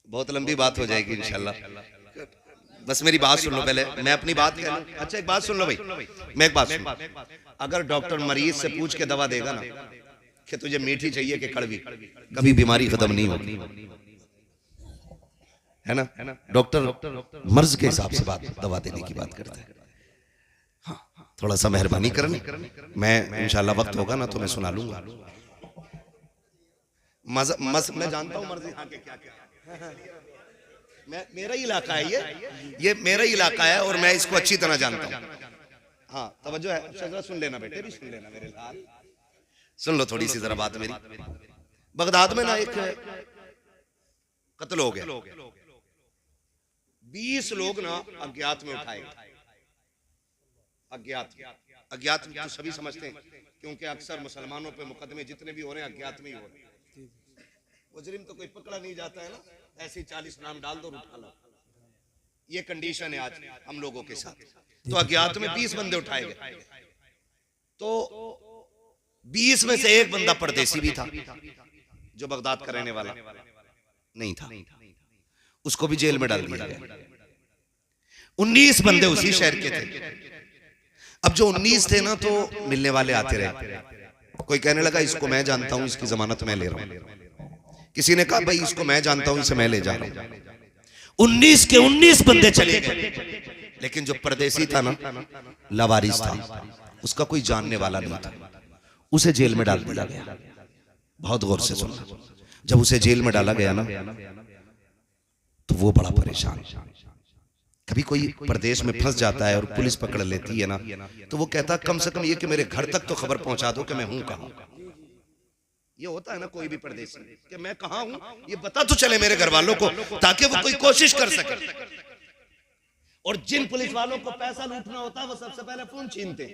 बहुत लंबी बात हो जाएगी इंशाल्लाह। बस मेरी बात सुन लो पहले, मैं अपनी बात कह लूं। अच्छा एक बात सुन लो भाई, मैं एक बात सुन। अगर डॉक्टर मरीज से पूछ के दवा देगा ना कि तुझे मीठी चाहिए कि कड़वी, कभी बीमारी खत्म नहीं होगी, है ना? डॉक्टर मर्ज के हिसाब से दवा देने की बात करता है। हाँ, थोड़ा सा मेहरबानी करनी। मैं इंशाल्लाह वक्त होगा ना तो मैं सुना लूंगा। मैं जानता हूँ मर्ज यहाँ के क्या क्या, मेरा ही इलाका है ये मेरा ही इलाका है और मैं इसको अच्छी तरह जानता हूँ। हाँ तवज्जो है, जरा सुन लेना बेटे, भी सुन लेना मेरे लाल, सुन लो थोड़ी सी जरा बात मेरी। बगदाद में ना एक कत्ल हो गया, 20 लोग ना अज्ञात में उठाए गए। अज्ञात तो सभी समझते हैं क्योंकि अक्सर मुसलमानों पे मुकदमे जितने भी हो रहे हैं अज्ञात में ही हो रहे हैं। मुजरिम तो कोई पकड़ा नहीं जाता है ना, ऐसे 40 नाम डाल दो उठा लो। ये कंडीशन है आज हम लोगों के साथ। तो अज्ञात में 20 बंदे उठाए गए। तो 20 में से एक बंदा परदेसी भी था जो बगदाद का रहने वाला नहीं था, उसको भी जेल में डाल दिया गया। 19 बंदे उसी शहर के थे। अब जो 19 थे ना, तो मिलने वाले आते रहे। कोई कहने लगा इसको मैं जानता हूं, इसकी जमानत मैं ले रहा हूं। किसी ने कहा भाई इसको मैं जानता हूं, इसे मैं ले जा रहा हूं। 19 के 19 बंदे चले गए, लेकिन जो परदेसी था ना, लावारिस था, उसका कोई जानने वाला नहीं था, उसे जेल में डाल दिया गया। बहुत गौर से सुनना, जब उसे जेल में डाला गया ना, तो वो बड़ा परेशान। कभी कोई प्रदेश में फंस जाता है और पुलिस पकड़ लेती है ना, तो वो कहता कम से कम ये कि मेरे घर तक तो खबर पहुंचा दो कि मैं हूं कहां। ये होता है ना कोई भी प्रदेशी कि मैं कहां हूं, ये बता तो चले मेरे घर वालों को, ताकि वो कोई कोशिश कर सके। और जिन पुलिस वालों को पैसा लूटना होता है वो सबसे पहले फोन छीनते।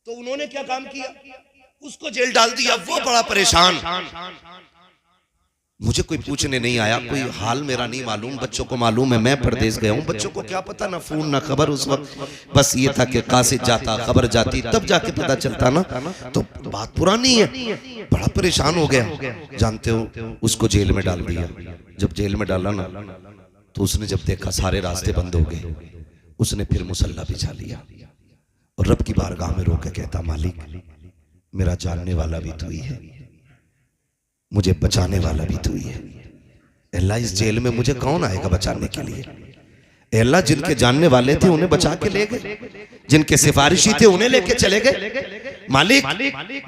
तो उन्होंने क्या काम किया, उसको जेल डाल दिया। वो बड़ा परेशान, मुझे कोई पूछने नहीं आया, कोई हाल मेरा नहीं मालूम, बच्चों को मालूम है मैं परदेश गया हूं, बच्चों को क्या पता, ना फोन ना खबर उस वक्त। बस ये था कि कासिद जाता, खबर जाती, तब जाके पता चलता ना। तो बात पुरानी है, बड़ा परेशान हो गया। जानते हो, उसको जेल में डाल दिया। जब जेल में डाला ना, तो उसने जब देखा सारे रास्ते बंद हो गए, उसने फिर मुसल्ला बिछा लिया और रब की बारगाह में रोके कहता, मालिक मेरा जानने वाला भी तू ही है, मुझे बचाने वाला भी तू ही है। अल्लाह इस जेल में मुझे कौन आएगा बचाने के लिए? अल्लाह जिनके जानने वाले थे उन्हें बचा के ले गए, जिनके सिफारिशी थे उन्हें लेके चले गए। मालिक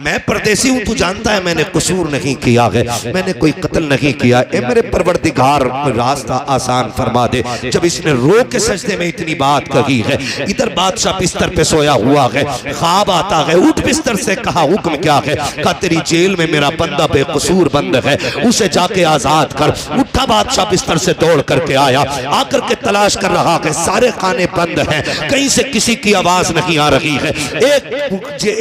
मैं परदेसी हूं, तू जानता है मैंने कसूर नहीं किया है, मैंने कोई कत्ल नहीं किया। ए मेरे परवरदिगार रास्ता आसान फरमा दे। जब इसने रो के सजदे में इतनी बात कही है, इधर बादशाह बिस्तर पे सोया हुआ है, ख्वाब आता है, उठ बिस्तर से, कहा हुक्म क्या है? कहा तेरी जेल में मेरा बंदा बेकसूर बंद है, उसे जाके आजाद कर। उठा बादशाह बिस्तर से दौड़ करके आया, आकर के तलाश कर रहा है, सारे खाने बंद हैं, कहीं से किसी की आवाज नहीं आ रही है।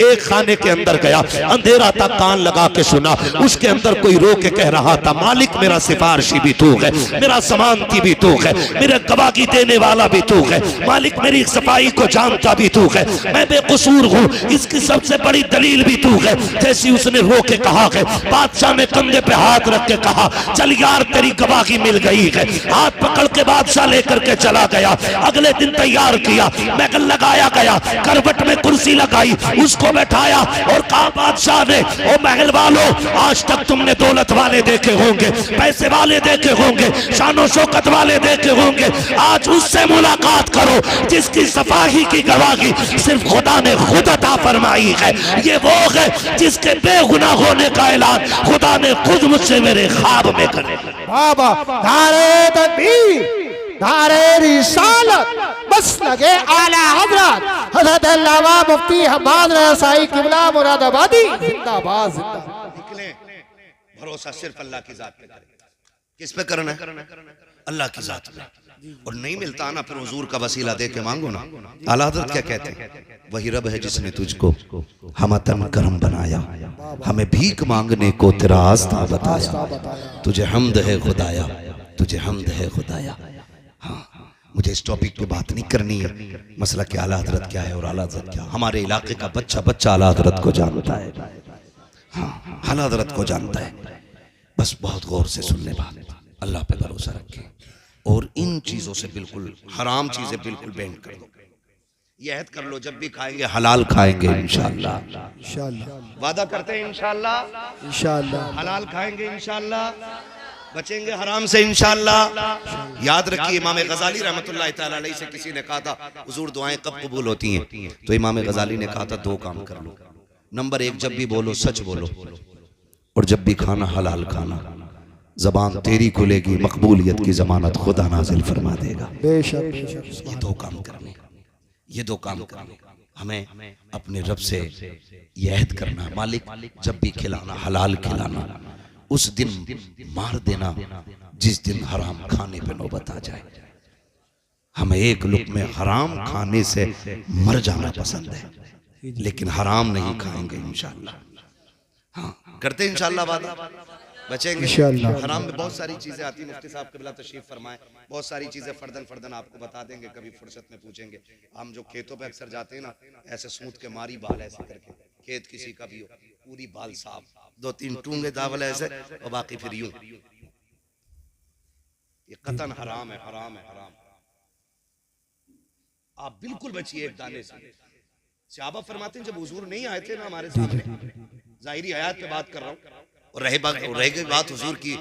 एक खाने के अंदर गया, अंधेरा था, कान लगा के सुना, उसके अंदर कोई रो के कह रहा था, मालिक मेरा सिफारिशी भी तू है, मेरा जमानती भी तू है, मेरे गवाही देने वाला भी तू है, मालिक मेरी सफाई को जानता भी तू है, मैं बेकसूर हूँ, इसकी सबसे बड़ी दलील भी तू है। जैसी उसने रो के कहा है, बादशाह ने कंधे पे हाथ रख के कहा, चल यार तेरी गवाही मिल गई है। हाथ पकड़ के बादशाह लेकर के चला गया। अगले दिन तैयार किया, महल लगाया गया, करवट में कुर्सी लगाई, उसको बैठाया और कहा बादशाह ने, ओ महल वालों, आज तक तुमने दौलत वाले देखे होंगे, पैसे वाले देखे होंगे, शानो शौकत वाले देखे होंगे, आज उससे मुलाकात करो जिसकी सफाई की गवाही सिर्फ खुदा ने खुद अता फरमाई है। ये वो है जिसके बेगुनाह होने का ऐलान खुदा ने खुद मुझसे मेरे ख्वाब में करे। बाबा नारे तकबीर, नारे रिसालत, बस लगे आला हजरत हजरत अल्लामा मुफ्ती हम्माद रसाई किबला मुरादाबादी जिंदाबाद जिंदाबाद। निकले, भरोसा सिर्फ अल्लाह की जात पे करें। किस पे करना है? अल्लाह की जात पे। और नहीं मिलता ना, फिर हुजूर का वसीला दे के मांगो ना। आला हज़रत क्या कहते हैं? वही रब है जिसने तुझको हमतन करम बनाया, हमें भीख मांगने को तेरा आस्था बताया, तुझे हम्द है खुदाया, तुझे हम्द है खुदाया। हाँ, मुझे इस टॉपिक पे बात नहीं करनी है, मसला कि आला हज़रत क्या है और आला हज़रत क्या। हमारे इलाके का बच्चा बच्चा आला हज़रत को जानता है, हाँ आला हज़रत को जानता है। बस बहुत गौर से सुनने बात, अल्लाह पे भरोसा रखें और इन चीजों से बिल्कुल, हराम चीजें बिल्कुल बैंड कर दो। ये अहद कर लो, जब भी खाएंगे हलाल खाएंगे इंशाअल्लाह। इंशाअल्लाह वादा करते हैं इंशाअल्लाह, इंशाअल्लाह हलाल खाएंगे इंशाअल्लाह, बचेंगे हराम से इंशाअल्लाह। याद रखिए, इमाम गजाली रहमतुल्लाह तआला अलैहि से किसी ने कहा था, हुजूर दुआएं कब कबूल होती हैं? तो इमाम गजाली ने कहा था, दो काम कर लो। नंबर एक, जब भी बोलो सच बोलो, और जब भी खाना हलाल खाना। जबान तेरी खुलेगी, मकबूलियत की जमानत खुदा नाजिल फरमा देगा। बेशक बेशक। ये दो काम करने, ये दो काम करने, हमें अपने रब से यह अहद करना, मालिक जब भी खिलाना हलाल खिलाना, उस दिन मार देना जिस दिन हराम खाने पे नौबत आ जाए। हमें एक लुक़्मे हराम खाने से मर जाना पसंद है, लेकिन हराम नहीं खाएंगे इंशाअल्लाह। हाँ करते इंशाअल्लाह वादा। बचेंगे इंशाअल्लाह। हराम में बहुत सारी चीजें आती हैं। मुफ्ती साहब क़िबला तशरीफ फरमाएं, बहुत सारी चीजें फर्दन आपको बता देंगे, कभी फुर्सत में पूछेंगे। हम जो खेतों पे अक्सर जाते हैं ना, ऐसे सूत के मारी बाल ऐसे करके, खेत किसी का भी हो, पूरी बाल साफ, 2-3 टूंगे दावल ऐसे और बाकी फिर यूं। ये कतन हराम है, हराम है, हराम। आप बिल्कुल बचिए एक दाने से। सहाबा फरमाते हैं जब हुजूर नहीं आए थे ना हमारे सामने, जाहिरी हयात पे बात कर रहा हूँ, और रह गई बात हुजूर की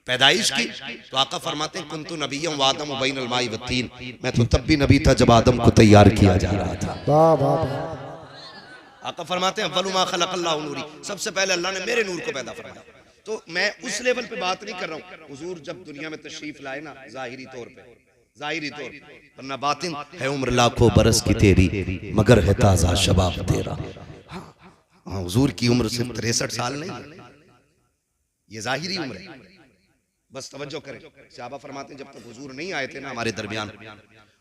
पैदाइश की, तो आका फरमाते हैं कुंतु नबिय्यम व आदम बैनल माई व तीन, मैं तो तब भी नबी था जब आदम को तैयार किया जा रहा था। वाह वाह वाह। आका फरमाते हैं अव्वलु मा खलक़ल्लाहु नूरी, सबसे पहले अल्लाह ने मेरे नूर को पैदा फरमाया। तो मैं उस लेवल पे बात नहीं कर रहा हूँ। हुजूर जब दुनिया में तशरीफ लाए ना, जाहिरी तौर पे, वरना बातिन है उम्र लाखों बरस की तेरी, मगर है ताजा शबाब तेरा। हाँ, हुजूर की उम्र सिर्फ 63 साल नहीं है, ये जाहिरी उम्र है। बस तवज्जो करें। सहाबा फरमाते हैं जब तक हुजूर नहीं आए थे ना हमारे दरमियान,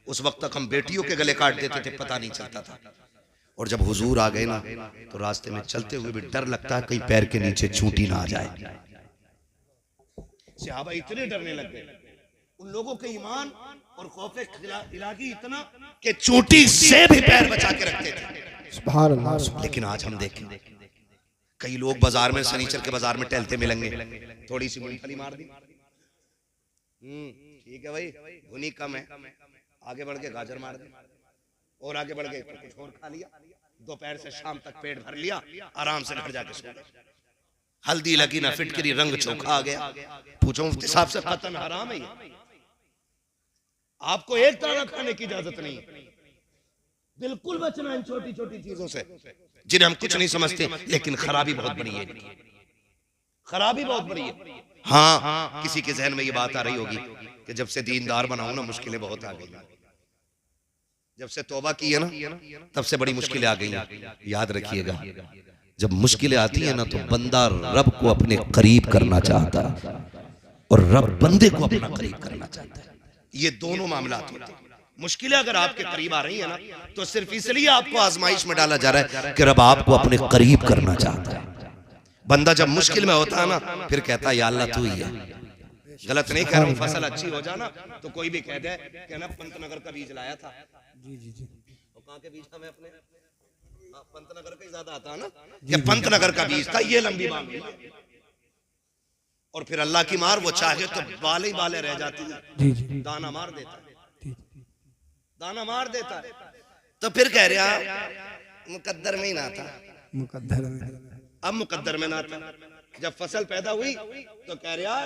उस वक्त तक हम बेटियों के गले काट देते थे, पता नहीं चलता था। और जब हुजूर आ गए ना, तो रास्ते में चलते हुए भी डर लगता है कहीं पैर के नीचे चूंटी ना आ जाए। सहाबा इतने डरने लग गए, उन लोगों के ईमान और खौफे इलाही इतना कि चोटी से भी पैर बचा के रखते थे। सुभान अल्लाह। लेकिन आज हम देखें कई लोग बाजार में, सनीचर के बाजार में टहलते मिलेंगे, थोड़ी सी मूंगफली मार दी, ठीक है भाई, भुनी कम है, आगे बढ़ के गाजर मार दी, और आगे बढ़ के कुछ और खा लिया, दोपहर से शाम तक पेट भर लिया, आराम से घर जाके सो गए। हल्दी लगी ना फिटकरी, रंग चोखा आ गया। पूछो मुफ्ती साहब से, कतन हराम है ये। आपको एक दाना खाने की इजाजत नहीं, बिल्कुल बचना इन छोटी छोटी चीजों से जिन्हें हम कुछ नहीं समझते, लेकिन खराबी बहुत बड़ी है, खराबी बहुत बड़ी है। हाँ, किसी के जहन में ये बात आ रही होगी कि जब से दीनदार बनाऊं ना मुश्किलें बहुत आ गई, जब से तौबा की है ना तब से बड़ी मुश्किलें आ गई। याद रखिएगा, जब मुश्किलें आती है ना, तो बंदा रब को अपने करीब करना चाहता है और रब बंदे को अपना करीब करना चाहता है। ये दोनों मामला होते हैं। मुश्किलें अगर आपके करीब आ रही है ना, तो सिर्फ इसलिए आपको आजमाइश में डाला जा रहा है कि रब आपको अपने करीब करना चाहता है। बंदा जब मुश्किल में होता है ना, फिर कहता है या अल्लाह तू ही है। गलत नहीं कह रहा हूँ, फसल अच्छी हो जाना तो कोई भी कह दे कि ना पंतनगर का बीज लाया था। जी जी जी, और कहाँ के बीज था? मैं अपने पंतनगर का ही ज्यादा आता है ना, कि पंतनगर का बीज था, ये लंबी बात है। और फिर अल्लाह की मार, वो चाहे तो बाले ही बाले रह जाती है, दाना मार देता है, दाना मार देता है। तो फिर कह रहा मुकद्दर में ही ना था, मुकद्दर में, अब मुकद्दर में ना था। जब फसल पैदा हुई तो कह रहा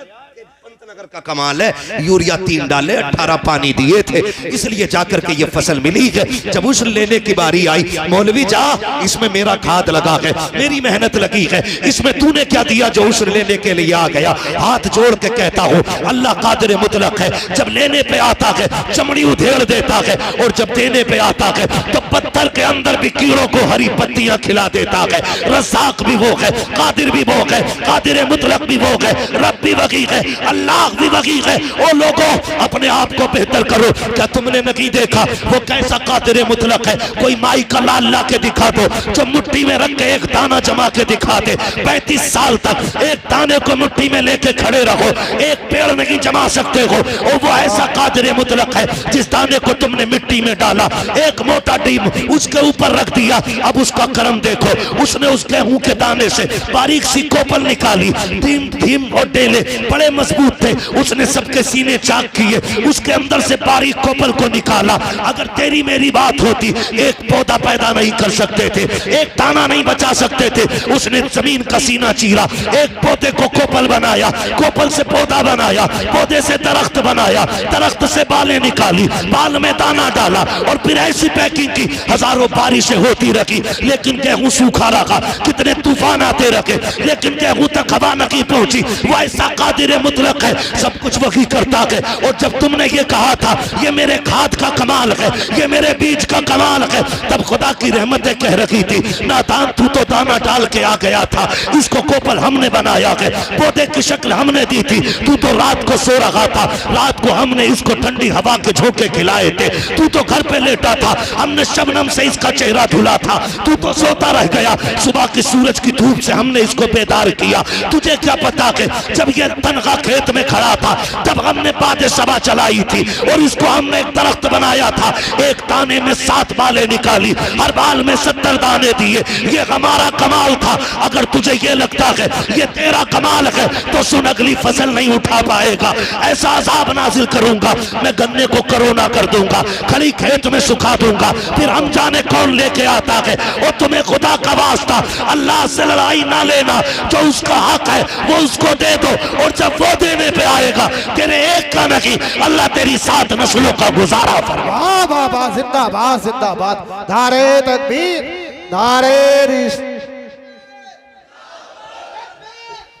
पंतनगर का कमाल है, यूरिया 3 डाले 18 पानी दिए थे, इसलिए जाकर के ये फसल मिली है। जब उस्र लेने की बारी आई, मौलवी जा, इसमें मेरा खाद लगा है, मेरी मेहनत लगी है, इसमें तूने क्या दिया जो उस्र लेने के लिए आ गया? हाथ जोड़ के कहता हूँ अल्लाह कादिर मुतलक है। जब लेने पे आता है चमड़ी उधेड़ देता है, और जब देने पे आता है तो पत्थर के अंदर भी कीड़ों को हरी पत्तियां खिला देता है। रज़ाक भी वो है, कादिर भी वो है, कादिर मुतलक भी वो है, रब भी वही है, अल्लाह भी वही है। ओ लोगों, अपने आप को बेहतर करो। क्या तुमने नहीं देखा वो कैसा कादिर मुतलक है? कोई माई का लाल ला के दिखा दो, जो मुट्ठी में रख के एक दाना जमा के दिखा दे। 35 साल तक एक दाने को मुट्ठी में लेके खड़े रहो, एक पेड़ नहीं जमा सकते हो। और वो ऐसा कादिर मुतलक है, जिस दाने को तुमने मिट्टी में डाला, एक मोटा डीम उसके ऊपर रख दिया, अब उसका करम देखो। उसने उस गेहूं के दाने से बारीक सी कोपल निकाली, धीम धीम और डेले बड़े मजबूत थे, उसने सबके सीने चाक किए, उसके अंदर से बारीक कोपल को निकाला। अगर तेरी मेरी बात होती, एक पौधा पैदा नहीं कर सकते थे, एक दाना नहीं बचा सकते थे। उसने जमीन का सीना चीरा, एक पौधे को कोपल बनाया, कोपल से पौधा बनाया, पौधे से दरख्त बनाया, दरख्त से बालें निकाली, बाल में दाना डाला, और फिर ऐसी पैकिंग की, हजारों बारिशें होती रही, लेकिन गेहूं सूखा रहा। कितने तूफान आते रखे, लेकिन गेहूं तक हवा नहीं पहुंची। वो ऐसा कादिर मुतलक है, सब कुछ वही करता है। और जब तुमने ये कहा था ये मेरे खाद का कमाल है, ये मेरे बीज का कमाल है, तब खुदा की रहमतें कह रही थी नादान तू तो दाना डाल के आ गया था, इसको कोपल हमने बनाया है, पौधे की शक्ल हमने दी थी, तू तो रात को सो रहा था, रात को हमने इसको ठंडी हवा के झोंके खिलाए थे, तू तो घर पे लेटा था, हमने शबनम से इसका चेहरा धुला था, तू तो सोता रह गया, सुबह की सूरज की धूप से हमने इसको बेदार किया। किया। तुझे क्या पता कि जब ये तनखा खेत में खड़ा था तब हमने बादे सबा चलाई थी और इसको हमने एक दरख्त बनाया था, एक दाने में 7 बालें निकाली, हर बाल में 70 दाने दिए। ये हमारा कमाल था। अगर तुझे ये लगता है ये तेरा कमाल है तो सुन, अगली फसल नहीं उठा पाएगा। ऐसा अजाब नाजिल करूंगा, मैं गन्ने को करोना कर दूंगा, खली खेत में सुखा दूंगा, फिर हम जाने कौन लेके आता है। और तुम्हें खुदा का वास्ता अल्लाह से लड़ाई ना लेना, जो उसका हक है वो उसको दे दो, और जब वो देने पे आएगा तेरे एक का नहीं, अल्लाह तेरी 7 नस्लों का गुजारा फरमा। वाह वाह वाह, जिंदाबाद जिंदाबाद, नारे तकबीर, नारे रिस।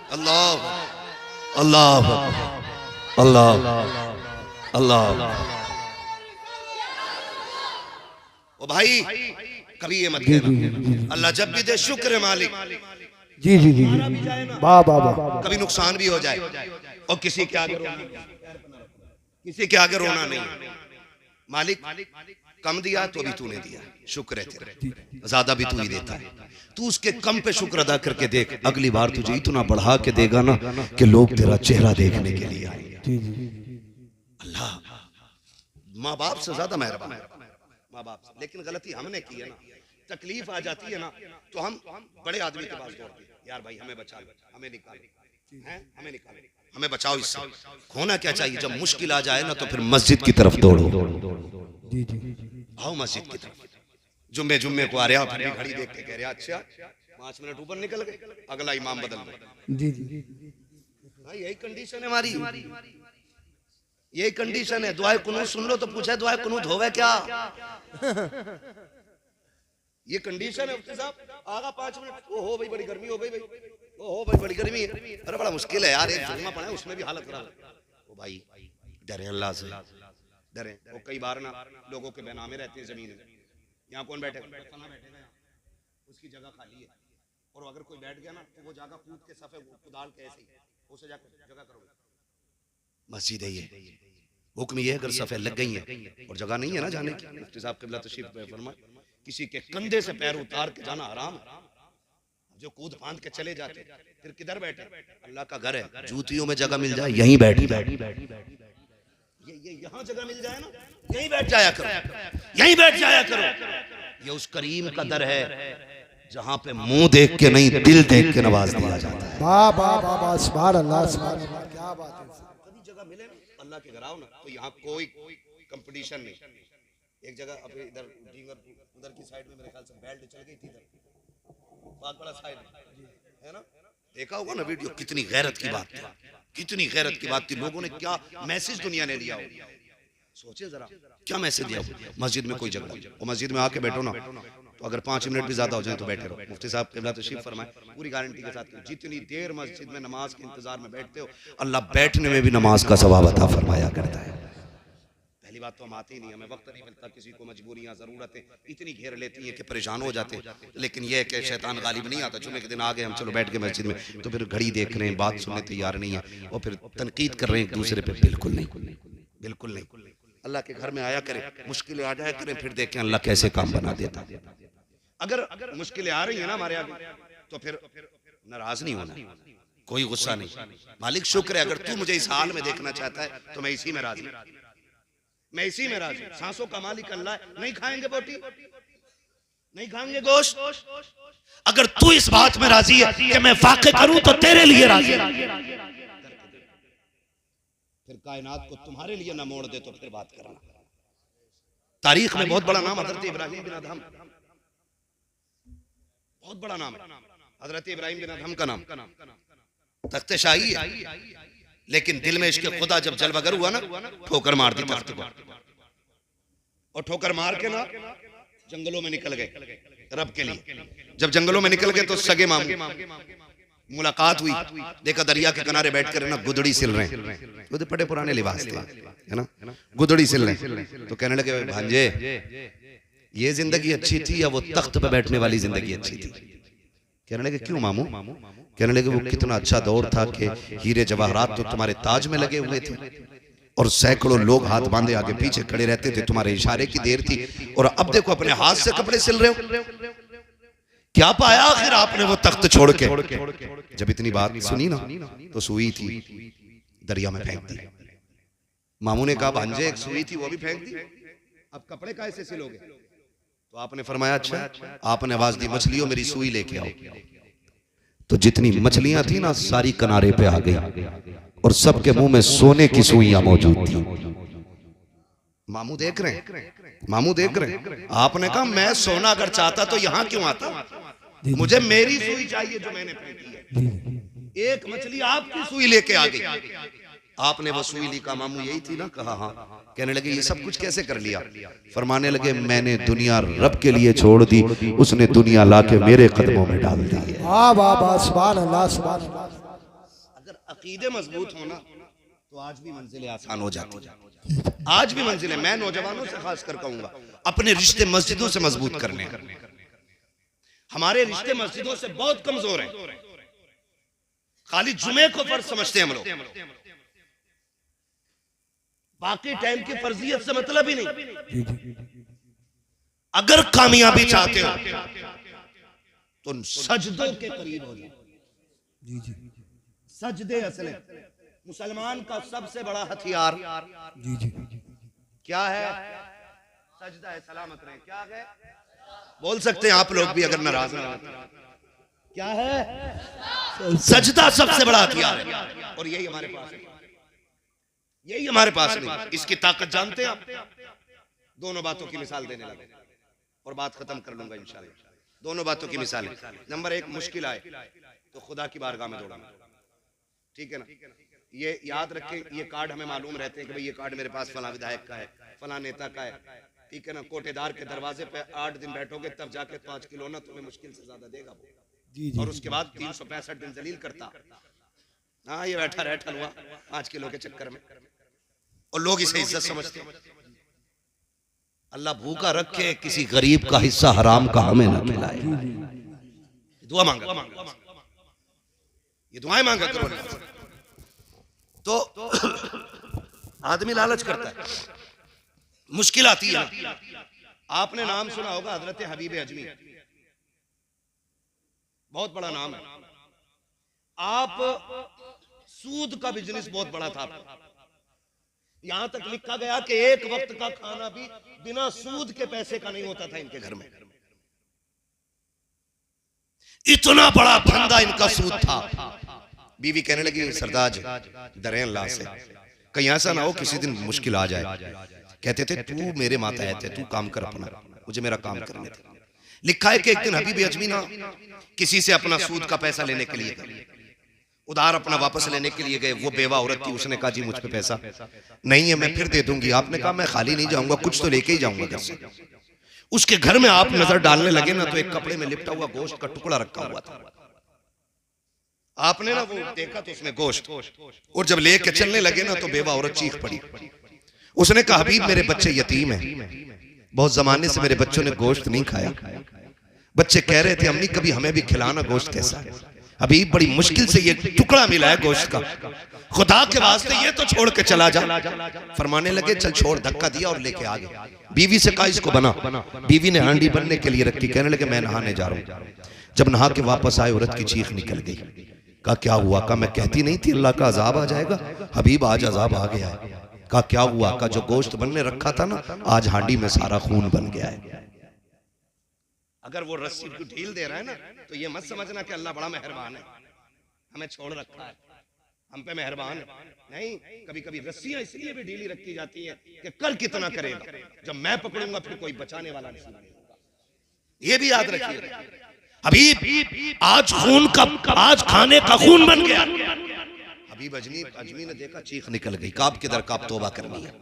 अल्लाह अल्लाह अल्लाह अल्लाह। ओ भाई, कभी ये मत कहना अल्लाह जब भी दे शुक्र है मालिक। जी जी जी, वाह वाह वाह। कभी नुकसान भी हो जाए और किसी के आगे रोना नहीं। मालिक कम दिया तो भी तूने दिया, शुक्र है तेरा। ज्यादा भी तू ही देता है, तू उसके कम पे शुक्र अदा करके देख, अगली बार तुझे इतना बढ़ा के देगा ना कि लोग तेरा चेहरा देखने के लिए आएंगे। अल्लाह माँ बाप से ज्यादा मेहरबान है, माँ बाप से। लेकिन गलती हमने की है ना, तकलीफ आ जाती है ना तो हम बड़े आदमी के पास दौड़ते हैं, यार भाई हमें बचा लो, हमें निकालो, हमें निकालो, हमें बचाओ इससे। होना क्या चाहिए, जब मुश्किल आ जाए ना तो फिर मस्जिद की तरफ दौड़ो। आओ मस्जिद की तरफ। जुम्मे जुम्मे को आ रहा, फिर भी घड़ी देख के कह रहा अच्छा 5 मिनट ऊपर निकल गए, अगला इमाम बदल दो। जी जी भाई यही कंडीशन है हमारी, यही कंडीशन है। दुआए कुनूत सुन लो तो पूछे दुआए कुनूत होवे क्या? ये कंडीशन है। मुफ्ती साहब आगा 5 मिनट, ओ हो भाई बड़ी गर्मी हो गई भाई, ओ हो भाई बड़ी गर्मी है। अरे बड़ा मुश्किल है यार, एक जुम्मा पड़ा है उसमें भी हालत खराब। ओ भाई डरे अल्लाह से, डरे। वो कई बार ना लोगों के बेनामे रहते हैं जमीन में, यहाँ कौन बैठेगा, बैठेगा उसकी जगह खाली है, और अगर कोई बैठ गया ना तो वो जगह कूद के सफे कुदाल के ऐसे ही उसे जाकर जगह करोगे। मस्जिद है ये, हुक्म ये है अगर सफे लग गई है और जगह नहीं है ना जाने की, मुफ्ती साहब क़िबला तशरीफ फरमाए, किसी के कंधे से पैर उतार के जाना हराम है। जो कूद फांद के चले जाते फिर किधर बैठे? अल्लाह का घर है, जूतियों में जगह मिल जाए यहीं बैठ, ये यहाँ जगह मिल जाए ना यहीं बैठ जाया करो, यहीं बैठ जाया करो। ये उस करीम का दर है जहाँ पे मुंह देख के नहीं दिल देख के नवाज दिया जाता है। वाह वाह वाह वाह, सुभान अल्लाह सुभान अल्लाह, क्या बात है। कभी जगह मिले ना अल्लाह के घर आओ ना तो यहाँ कोई कंपटीशन नहीं। एक जगह अभी इधर उधर की साइड में मेरे ख्याल से बेल्ट चल गई थी, इधर बहुत बड़ा साइड है ना, देखा होगा ना वीडियो। कितनी गैरत की बात थी, कितनी गैरत की बात थी। लोगों ने क्या मैसेज दुनिया ने लिया हो, सोचे जरा क्या मैसेज दिया। मस्जिद में कोई झगड़ा और मस्जिद में आके बैठो ना तो अगर 5 मिनट भी ज्यादा हो जाए तो बैठे रहो। मुफ्ती साहब क़िबला तशरीफ फरमाए, पूरी गारंटी के साथ जितनी देर मस्जिद में नमाज के इंतजार में बैठते हो अल्लाह बैठने में भी नमाज का सवाब अता फरमाया करता है। पहली बात तो हम आते ही नहीं, हमें वक्त नहीं मिलता, किसी को मजबूरियां जरूरतें इतनी घेर लेती हैं कि परेशान हो जाते हैं। लेकिन यह है कि शैतान गालिब नहीं आता। जुम्मे के दिन आ गए हम, चलो बैठ के मस्जिद में, तो फिर घड़ी देख रहे हैं, बात सुनने तैयार नहीं है और फिर तनकीद कर रहे हैं एक दूसरे पे। बिल्कुल नहीं, बिल्कुल नहीं। अल्लाह के घर में आया करें, मुश्किलें आ जाया करें, फिर देखें अल्लाह कैसे काम बना देता। अगर मुश्किलें आ रही है ना हमारे आगे तो फिर नाराज नहीं होना, कोई गुस्सा नहीं। मालिक शुक्र है, अगर तू मुझे इस हाल में देखना चाहता है तो मैं इसी में राजी, मैं इसी में राजी। सांसों का मालिक अल्लाह है। नहीं खाएंगे बोटी, नहीं खाएंगे गोश्त, अगर तू इस बात में राजी है कि मैं वाक़ई करूं तो तेरे लिए राजी है। फिर कायनात को तुम्हारे लिए ना मोड़ दे तो फिर बात करना। तारीख में बहुत बड़ा नाम हजरत इब्राहिम बिन अदहम, बहुत बड़ा नाम है हजरत इब्राहिम बिन अदहम का नाम। तख्ते शाही है, लेकिन दिल में इश्क़ खुदा जब जलवागर हुआ ना, ठोकर मार दी तख्त को, और ठोकर मार के ना जंगलों में निकल गए रब के लिए। जब जंगलों में निकल गए तो सगे मामू मुलाकात हुई, देखा दरिया के किनारे बैठकर ना गुदड़ी सिल रहे हैं, तो बड़े पुराने लिबास थे है ना, गुदड़ी सिल रहे हैं। तो कहने लगे भांजे ये जिंदगी अच्छी थी या वो तख्त पे बैठने वाली जिंदगी अच्छी थी? कहने लगे क्यों मामू? कहने लगे वो कितना अच्छा दौर था कि हीरे जवाहरात तो तुम्हारे ताज में लगे हुए थे और सैकड़ों लोग हाथ बांधे आगे पीछे खड़े रहते थे, तुम्हारे इशारे की देर थी, और अब देखो अपने हाथ से कपड़े सिल रहे हो। क्या पाया आखिर आपने वो तख्त छोड़ के? जब इतनी बात सुनी ना तो सुई थी दरिया में फेंक दी। मामू ने कहा भांजे एक सुई थी वो भी फेंक दी, अब कपड़े कैसे सिलोगे? तो आपने फरमाया अच्छा। आपने आवाज दी मछलियों मेरी सुई लेके आओ। तो जितनी मछलियां थी ना सारी किनारे पे आ गई और सबके मुंह में सोने की सुइयां मौजूद थी। मामू देख रहे हैं, मामू देख रहे हैं। आपने कहा मैं सोना अगर चाहता तो यहां क्यों आता, मुझे मेरी सुई चाहिए जो मैंने फेंकी है। एक मछली आपकी सुई लेके आ गई। आपने वो सुई ली, का मामू यही थी ना? कहा हाँ। कहने लगे ये सब कुछ कैसे कर लिया? फरमाने लगे मैंने दुनिया रब के लिए छोड़ दी, उसने दुनिया लाके मेरे कदमों में डाल दी है। सुभान अल्लाह, सुभान अल्लाह। अगर अकीदे मजबूत होना तो आज भी मंजिलें आसान हो जाती। आज भी मंजिलें, मैं नौजवानों से खास कर कहूंगा अपने रिश्ते मस्जिदों से मजबूत करने। हमारे रिश्ते मस्जिदों से बहुत कमजोर हैं। खाली जुमे को फर्ज समझते हैं हम लोग, बाकी टाइम की फर्जियत से मतलब ही नहीं। अगर कामयाबी चाहते हो तो सजदों के करीब हो जाओ। सजदे असले मुसलमान का सबसे बड़ा हथियार क्या है? सजदा है। सलामत रहे। क्या है? बोल सकते हैं आप लोग भी अगर नाराज ना हो। क्या है? सजदा सबसे बड़ा हथियार है और यही हमारे पास है। यही हमारे पास नहीं। इसकी ताकत जानते हैं आप? दोनों बातों की मिसाल देने लगे और बात खत्म कर लूंगा इंशाल्लाह। दोनों बातों की मिसाल है। नंबर एक, मुश्किल आए तो खुदा की बारगाह में दौड़ना। ठीक है ना? ये याद रखें, ये कार्ड हमें मालूम रहते हैं कि भाई ये कार्ड मेरे पास फला विधायक का है, फला नेता का है। ठीक है ना? कोटेदार के दरवाजे पे 8 दिन बैठोगे तब जाके 5 किलो ना तुम्हें मुश्किल से ज्यादा देगा वो। और उसके बाद 365 दिन जलील करता। हाँ ये बैठा रह हुआ 5 किलो के चक्कर में, और लोग इसे इज्जत समझते हैं। अल्लाह भूखा रखे, किसी गरीब का हिस्सा हराम का हमें ना खिलाए। दुआ मांगा, ये दुआएं मांगा करो। तो आदमी लालच करता है, मुश्किल आती है। आपने नाम सुना होगा हजरत हबीब अजमी, बहुत बड़ा नाम है। आप सूद का बिजनेस बहुत बड़ा था। यहां तक लिखा गया कि एक वक्त का खाना भी बिना सूद के पैसे का नहीं होता था इनके घर में। इतना बड़ा धंधा इनका सूद था। बीवी कहने लगी सरदार डरे अल्लाह से, कहीं ऐसा ना हो किसी दिन मुश्किल आ जाए। कहते थे तू मेरे मातहत है, तू काम कर अपना, मुझे मेरा काम करने दे। लिखा है कि एक दिन हबीब अजमी ना किसी से अपना सूद का पैसा लेने के लिए, उधार अपना वापस लेने के लिए गए। वो बेवा औरत थी, उसने कहा जी मुझ पे पैसा नहीं है, मैं फिर दे दूंगी। आपने कहा मैं खाली नहीं जाऊंगा, कुछ तो लेके ही जाऊंगा घर से। उसके घर में आप नजर डालने लगे ना तो एक कपड़े में लिपटा हुआ गोश्त का टुकड़ा रखा हुआ था। आपने ना वो देखा तो उसमें गोश्त, और जब लेके चलने लगे ना तो बेवा औरत चीख पड़ी। उसने कहा हबीब मेरे बच्चे यतीम हैं, बहुत जमाने से मेरे बच्चों ने गोश्त नहीं खाया। बच्चे कह रहे थे अम्मी कभी हमें भी खिलाना, गोश्त कैसा है। हबीब बड़ी मुश्किल से ये टुकड़ा मिला है गोश्त का, खुदा के वास्ते ये तो छोड़ के चला जा। फरमाने लगे चल छोड़, धक्का दिया और लेके आ गए। बीवी से कहा इसको बना। बीवी ने हांडी बनने के लिए रखी। कहने लगे मैं नहाने जा रहा हूँ। जब नहा के वापस आए औरत की चीख निकल गई। कहा क्या हुआ? कहा मैं कहती नहीं थी अल्लाह का अजाब आ जाएगा। हबीब आज अजाब आ गया है। कहा क्या हुआ? कहा जो गोश्त बनने रखा था ना आज हांडी में सारा खून बन गया है। अगर वो रस्सी को ढील दे रहा है ना तो ये मत समझना कि अल्लाह बड़ा मेहरबान है, हमें छोड़ रखा है, हम पे मेहरबान है। नहीं, कभी कभी रस्सियां इसलिए भी ढीली रखी जाती है कि कर कितना करेगा, जब मैं पकड़ूंगा फिर कोई बचाने वाला नहीं होगा। ये भी याद रखिए। हबीब आज खून का, आज खाने का खून बन गया। हबीब अजमी ने देखा, चीख निकल गई। काब किधर? काब तौबा करनी है।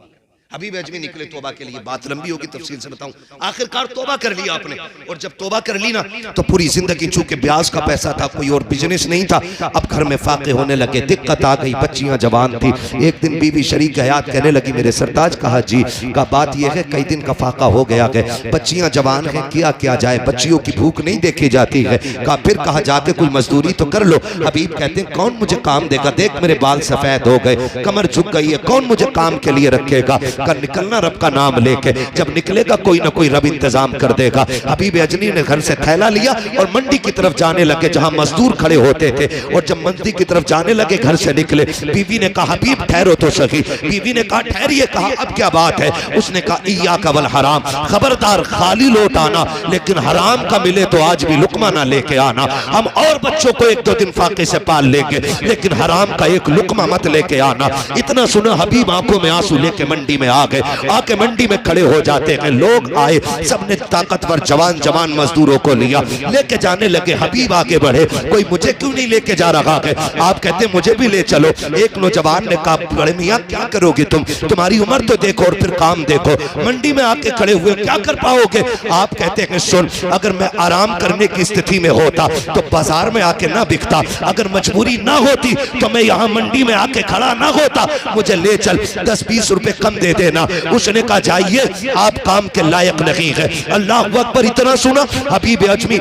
हबीब अजमी निकले तौबा के लिए। बात लंबी होगी, तफसील से बताऊं। आखिरकार तौबा कर लिया आपने, और जब तौबा कर ली ना तो पूरी जिंदगी चूंकि ब्याज का पैसा था, कोई और बिजनेस नहीं था, अब घर में फाके होने लगे, दिक्कत आ गई। बच्चियां जवान थी। एक दिन बीवी शरीक हयात कहने लगी मेरे सरताज। कहा जी। का बात यह है कई दिन का फाका हो गया है, बच्चियां जवान है, किया जाए, बच्चियों की भूख नहीं देखी जाती है। कहा फिर कहा जाके कोई मजदूरी तो कर लो। हबीब कहते हैं कौन मुझे काम देगा? देख मेरे बाल सफेद हो गए, कमर झुक गई है, कौन मुझे काम के लिए रखेगा? का निकलना रब का नाम लेके, जब निकलेगा कोई ना कोई रब इंतजाम कर देगा। हबीब अजनी ने घर से थैला लिया और मंडी की तरफ जाने लगे जहां मजदूर खड़े होते थे, और जब मंडी की तरफ जाने लगे घर से निकले, बीवी ने कहा हबीब ठहरो तो सही। बीवी ने कहा ठहरिए। कहा अब क्या बात है? उसने कहा इय्याका वल हराम, खबरदार खाली लौट आना, लेकिन हराम का मिले तो आज भी लुकमा ना लेके आना। हम और बच्चों को एक दो दिन फाके से पाल लेंगे, लेकिन हराम का एक लुकमा मत लेके आना। इतना सुना हबीब आंखों में आंसू लेके मंडी में आ गए। आके मंडी में खड़े हो जाते हैं, लोग आए, सबने ताकतवर जवान जवान मजदूरों को लिया, लेके जाने लगे। हबीब आगे बढ़े, कोई मुझे क्यों नहीं लेके जा रहा है? आप कहते मुझे भी ले चलो। एक नौजवान ने कहा बड़े मियाँ क्या करोगे तुम, तुम्हारी उम्र तो देखो और फिर काम देखो, मंडी में आके खड़े हुए क्या कर पाओगे? आप कहते हैं सुन, अगर मैं आराम करने की स्थिति में होता तो बाजार में आके ना बिकता, अगर मजबूरी ना होती तो मैं यहाँ मंडी में आके खड़ा ना होता, मुझे ले चल, 10-20 रुपए कम दे देना। उसने कहा जाइए, आप काम के लायक नहीं है। अल्लाह अकबर। इतना सुना हबीब अजमी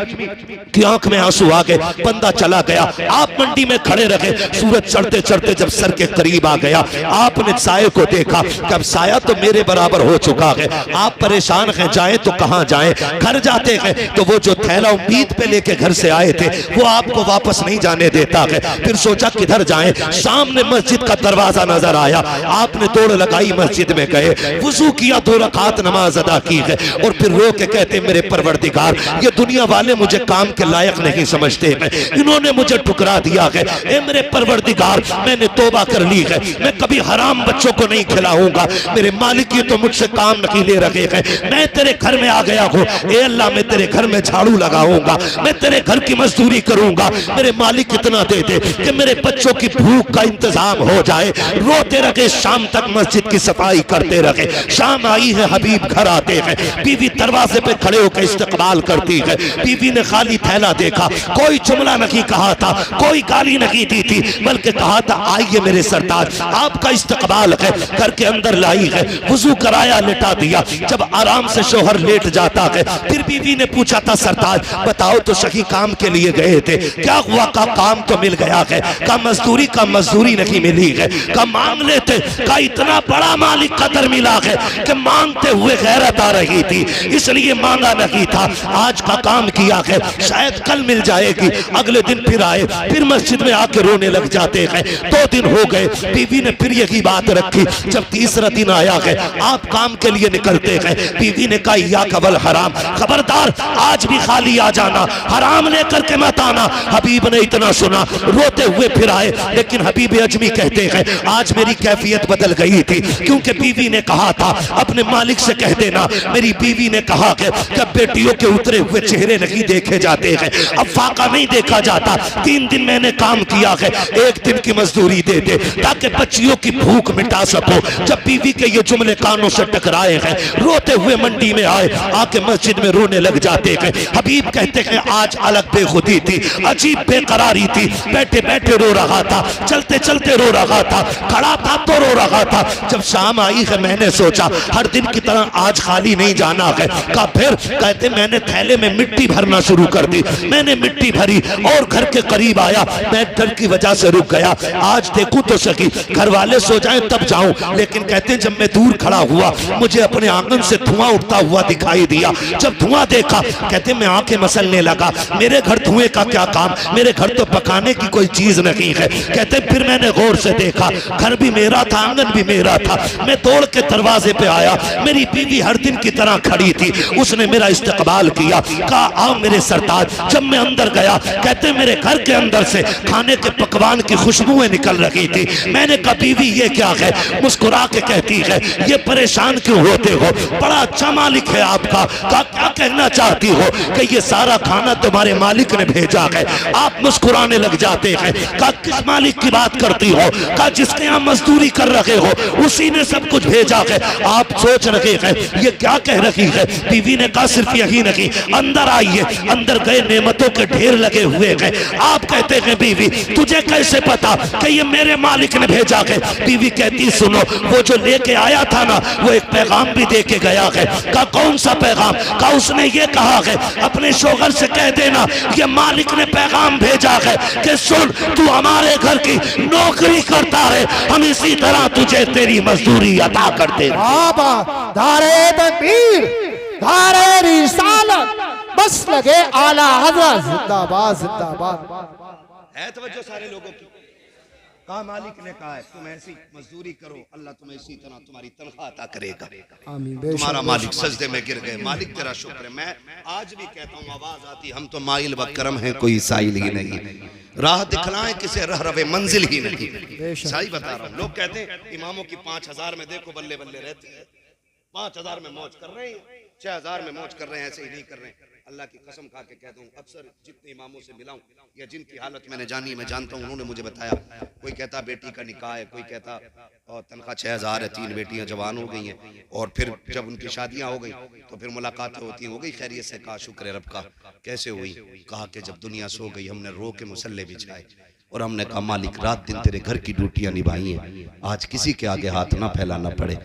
की आंख में आंसू आ गए, बंदा चला गया। आप मंडी में खड़े रहे, सूरज चढ़ते चढ़ते जब सर के करीब आ गया, आपने साये को देखा, कब साया तो मेरे बराबर हो चुका है। आप परेशान हैं, जाएं तो कहां जाएं? घर जाते हैं तो वो जो थैला उम्मीद पे लेके घर से आए थे वो आपको वापस नहीं जाने देता है। फिर सोचा किधर जाएं, सामने मस्जिद का दरवाजा नजर आया, आपने दौड़ लगाई, मस्जिद में गए, वुजू किया, 2 रकात नमाज अदा की है, और फिर रो के कहते मेरे परवरदिगार, ये दुनिया वाले मुझे काम के लायक नहीं समझते हैं, इन्होंने मुझे ठुकरा दिया है। ए मेरे परवरदिगार, मैंने तौबा कर ली है, मैं कभी हराम बच्चों को नहीं खिलाऊंगा। मेरे मालिक ये तो मुझसे काम नहीं ले रहे हैं, मैं तेरे घर में आ गया हूँ। ए अल्लाह, मैं तेरे घर में झाड़ू लगाऊंगा, मैं तेरे घर की मजदूरी करूंगा। मेरे मालिक इतना दे दे कि मेरे बच्चों की भूख का इंतजाम हो जाए। रोते रहे, शाम तक मस्जिद की सफाई करते रहे। शाम आई है, हबीब घर आते हैं, बीवी दरवाजे पे खड़े होकर इस्तकबाल करती है। बीवी ने खाली थैला देखा, कोई जुमला नहीं कहा था, कोई गाली नहीं दी थी, बल्कि कहा था आइए मेरे सरताज, आपका इस्तकबाल है। घर के अंदर लाई है, वुजू कराया, लिटा दिया। जब आराम से शोहर लेट जाता है, फिर बीवी ने पूछा था सरताज बताओ तो सही, काम के लिए गए थे, क्या हुआ? का काम तो मिल गया है, का मजदूरी का मजदूरी नहीं मिली है, का मांग लेते, का इतना बड़ा मालिक कदर मिला है कि मांगते हुए गैरत आ रही थी, इसलिए मांगा नहीं था। आज का काम किया है, शायद कल मिल जाएगी। अगले दिन फिर आए, फिर मस्जिद में आके रोने लग जाते हैं। 2 दिन हो गए, बीवी ने फिर यही बात रखी। जब तीसरा दिन आया है, आप काम के लिए निकलते हैं, बीवी ने कहा या कवल हराम, खबरदार आज भी खाली आ जाना, हराम लेकर के मत आना। हबीब ने इतना सुना, रोते हुए फिर आए, लेकिन हबीब अजमी कहते हैं आज मेरी कैफियत बदल गई थी, क्योंकि बीवी ने कहा था अपने मालिक से कह देना, मेरी बीवी ने कहा कि बेटियों के उतरे हुए चेहरे नहीं देखे जाते हैं, अब फाका नहीं देखा जाता। 3 दिन मैंने काम किया है, 1 दिन की मजदूरी दे दे ताकि बच्चियों की भूख मिटा सको। जब बीवी के ये जुमले कानों से टकराए हैं, रोते हुए मंडी में आए, आके मस्जिद में रोने लग जाते हैं। हबीब कहते हैं आज अलग बेखुदी थी, अजीब बेकरारी थी, बैठे बैठे रो रहा था, चलते चलते रो रहा था, खड़ा था तो रो रहा था। जब शाम आई है, मैंने सोचा हर दिन की तरह आज खाली नहीं जाना है। का फिर कहते मैंने थैले में मिट्टी भरना शुरू कर दी, मैंने मिट्टी भरी और घर के करीब आया, मैं डर की वजह से रुक गया। आज देखूं तो सकी, घर वाले सो जाएं तब जाऊं, लेकिन कहते हैं जब मैं दूर खड़ा हुआ, मुझे अपने आंगन से धुआं उठता हुआ दिखाई दिया। जब धुआं देखा, कहते मैं आंखें मसलने लगा, मेरे घर धुएं का क्या काम, मेरे घर तो पकाने की कोई चीज नहीं है। कहते फिर मैंने गौर से देखा, घर भी मेरा था, आंगन भी मेरा था। मैं दौड़ के दरवाजे पे आया, मेरी बीवी हर दिन की तरह खड़ी थी, उसने मेरा इस्तकबाल किया, कहा आओ मेरे सरताज। जब मैं अंदर गया, कहते मेरे घर के अंदर से खाने के पकवान की खुशबुएं निकल रही थी। मैंने कहा बीवी ये क्या है? मुस्कुरा के कहती है ये परेशान क्यों होते हो, बड़ा अच्छा मालिक है आपका। कहा क्या कहना चाहती हो? कि ये सारा खाना तुम्हारे मालिक ने भेजा है। आप मुस्कुराने लग जाते हैं। कहा किस मालिक की बात करती हो? कहा जिसके यहाँ मजदूरी कर रहे हो उसी ने सब कुछ भेजा है। आप सोच रहे हैं ये क्या कह रही है? बीवी ने कहा सिर्फ यही नहीं, अंदर आइए। अंदर गए, नेमतों के ढेर लगे हुए हैं। आप कहते हैं बीवी तुझे कैसे पता कि ये मेरे मालिक ने भेजा है? बीवी कहती सुनो, वो जो लेके आया था ना, वो एक पैगाम भी दे के गया है। कहा कौन सा पैगाम? कहा उसने ये कहा है अपने शोहर से कह देना ये मालिक ने पैगाम भेजा है कि सुन तू हमारे घर की नौकरी करता है, हम इसी तरह तुझे तेरी मजदूरी अता करते रहे। बाबा दारे तकबीर, दारे रिसालत, बस लगे आला हजरत, जिंदाबाद जिंदाबाद। है तवज्जो सारे लोगों की। कहा मालिक ने कहा है तुम ऐसी मजदूरी करो, अल्लाह तुम्हें इसी तरह तुम्हारी तनख्वाह अता करेगा। आमीन। तुम्हारा मालिक सजदे में गिर गए, मालिक तेरा शुक्र है। मैं आज भी कहता हूँ, आवाज आती, हम तो माइल व करम है, कोई साइल ही नहीं, राह दिखलाएं किसे रह रवे मंजिल ही नहीं। सही बता रहा हूँ। लोग कहते हैं इमामों की 5000 में देखो बल्ले बल्ले रहते हैं, 5000 में मौज कर रहे हैं, 6000 में मौज कर रहे हैं, ऐसे ही नहीं कर रहे हैं। अल्लाह की कसम खा के कहता हूँ, अक्सर जितने इमामों से मिला हूँ या जिनकी हालत मैंने जानी, मैं जानता हूँ, उन्होंने मुझे बताया, कोई कहता बेटी का निकाह है, कोई कहता और तनख्वाह 6000 है, 3 बेटियां जवान हो गई हैं, और फिर जब उनकी शादियां हो गई तो फिर मुलाकातें होती, हो गई खैरियत से। कहा शुक्र है रब का, कैसे हुई? कहा कि जब दुनिया सो गई हमने रो के मुसल्ले बिछाए और हमने कहा मालिक रात दिन तेरे घर की ड्यूटियां निभाई हैं, आज किसी के आगे हाथ ना फैलाना पड़े।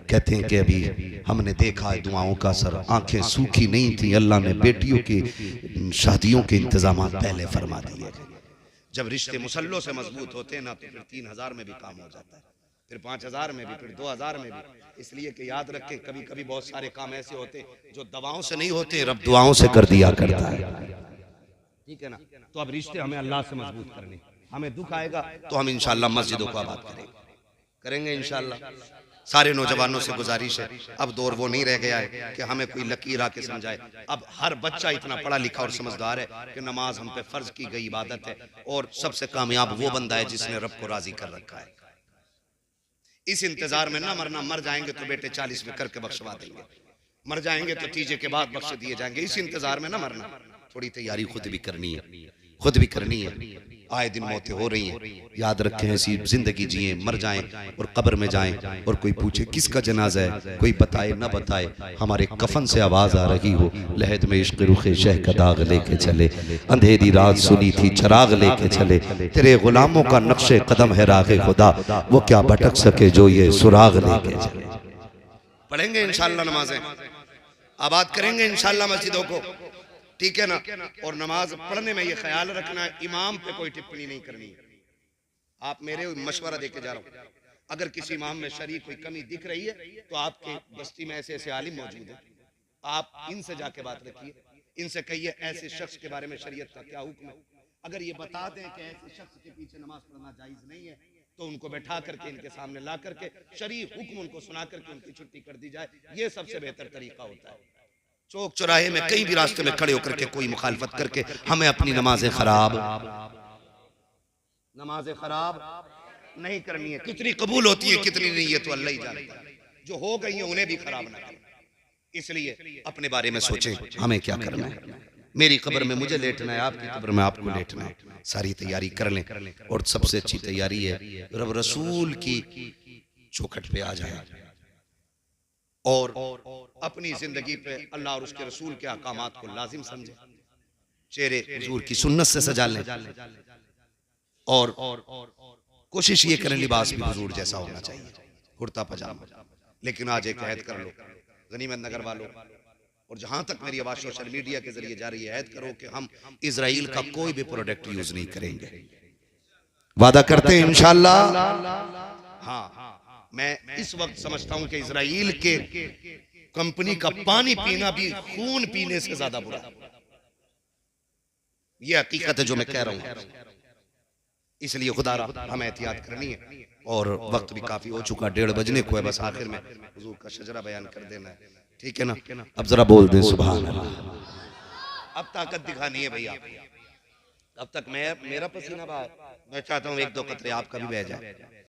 कहते हैं कि अभी हमने देखा है दुआओं का असर, आंखें सूखी नहीं थी, अल्लाह ने बेटियों की शादियों के इंतजाम पहले फरमा दिए। जब रिश्ते मुसल्लों से मजबूत होते हैं ना तो फिर 3000 में भी काम हो जाता है, फिर 5000 में भी, फिर 2000 में भी। इसलिए कि याद रखें कभी कभी बहुत सारे काम ऐसे होते हैं जो दवाओं से नहीं होते, रब दुआओं से कर दिया करता है। ठीक है ना? तो अब रिश्ते हमें अल्लाह से मजबूत करने, हमें दुख आएगा तो हम इंशाल्लाह मस्जिदों को आबाद करेंगे इंशाल्लाह। सारे नौजवानों से गुजारिश है, अब दौर वो नहीं रह गया है कि हमें कोई लकीर आके समझाए। अब हर बच्चा इतना पढ़ा लिखा और समझदार है कि नमाज हम पे फर्ज की गई इबादत है, और सबसे कामयाब वो बंदा है जिसने रब को राजी कर रखा है। इस इंतजार में ना मरना, मर जाएंगे तो बेटे 40 में करके बख्शवा देंगे, मर जाएंगे तो तीजे के बाद बख्श दिए जाएंगे। इस इंतजार में ना मरना, थोड़ी तैयारी खुद भी करनी है, खुद भी करनी है। आए दिन मौतें हो रही हैं, याद रखें ऐसी जिंदगी जिए, मर जाएं और कब्र में जाएं और कोई पूछे किसका जनाजा है, कोई बताए ना बताए, हमारे कफन से आवाज आ रही हो लहद में इश्क रुखे शह का दाग लेके चले, अंधेरी रात सुनी थी चराग लेके चले, तेरे गुलामों का नक्शे कदम है रागे खुदा, वो क्या भटक सके जो ये सुराग लेके चले। पढ़ेंगे इंशाल्लाह नमाजें, आबाद करेंगे इंशाल्लाह मस्जिदों को, ठीक है ना? और नमाज पढ़ने में ये ख्याल रखना है इमाम पे कोई टिप्पणी नहीं करनी है। आप मेरे मशवरा देके जा रहा हूँ, अगर किसी इमाम में शरीक कोई कमी दिख रही है तो आपके बस्ती में ऐसे ऐसे आलिम मौजूद हैं, आप इनसे जाके बात रखिए, इनसे कहिए ऐसे शख्स के बारे में शरीयत का क्या हुक्म है। अगर ये बता दें कि ऐसे शख्स के पीछे नमाज पढ़ना जायज नहीं है तो उनको बैठा करके इनके सामने ला करके शरीफ हुक्म उनको सुना करके उनकी छुट्टी कर दी जाए, ये सबसे बेहतर तरीका होता है। चौक चौराहे में कहीं भी रास्ते में खड़े होकर के कोई मुखालफत करके हमें अपनी नमाजें खराब नहीं करनी है। कितनी कबूल होती है कितनी नहीं है तो अल्लाह ही जानता है, जो हो गई है उन्हें भी खराब ना करें। इसलिए अपने बारे में सोचें हमें क्या करना है। मेरी कब्र में मुझे लेटना है, आपकी कब्र में आपको लेटना है, सारी तैयारी कर लें। और सबसे अच्छी तैयारी है रब रसूल की चौखट पे आ जाए और अपनी जिंदगी पे अल्लाह और उसके रसूल के अहकामात को लाजिम समझे, चेहरे हुजूर की सुन्नत से सजा लें और कोशिश ये करें लिबास भी हुजूर जैसा होना चाहिए, कुर्ता पजामा। लेकिन आज एक ऐद कर लो गनीमत नगर वालों, और जहां तक मेरी आवाज सोशल मीडिया के जरिए जा रही है, ऐद करो कि हम इजराइल का कोई भी प्रोडक्ट यूज नहीं करेंगे। वादा करते हैं इंशाअल्लाह। हाँ, मैं इस वक्त समझता हूं कि इजराइल के कंपनी का पानी पीना भी खून पीने से ज्यादा बुरा है। यह हकीकत है जो मैं कह रहा हूं। इसलिए खुदारा हमें एहतियात करनी है और वक्त भी काफी हो चुका, 1:30 बजने को है। बस आखिर में हुजूर का शजरा बयान कर देना है, ठीक है ना? अब जरा बोल दें सुभान अल्लाह। अब ताकत दिखानी है भैया। अब तक मेरा पसीना बहा, मैं चाहता हूँ 1-2 कतरे आपका भी बह जाए।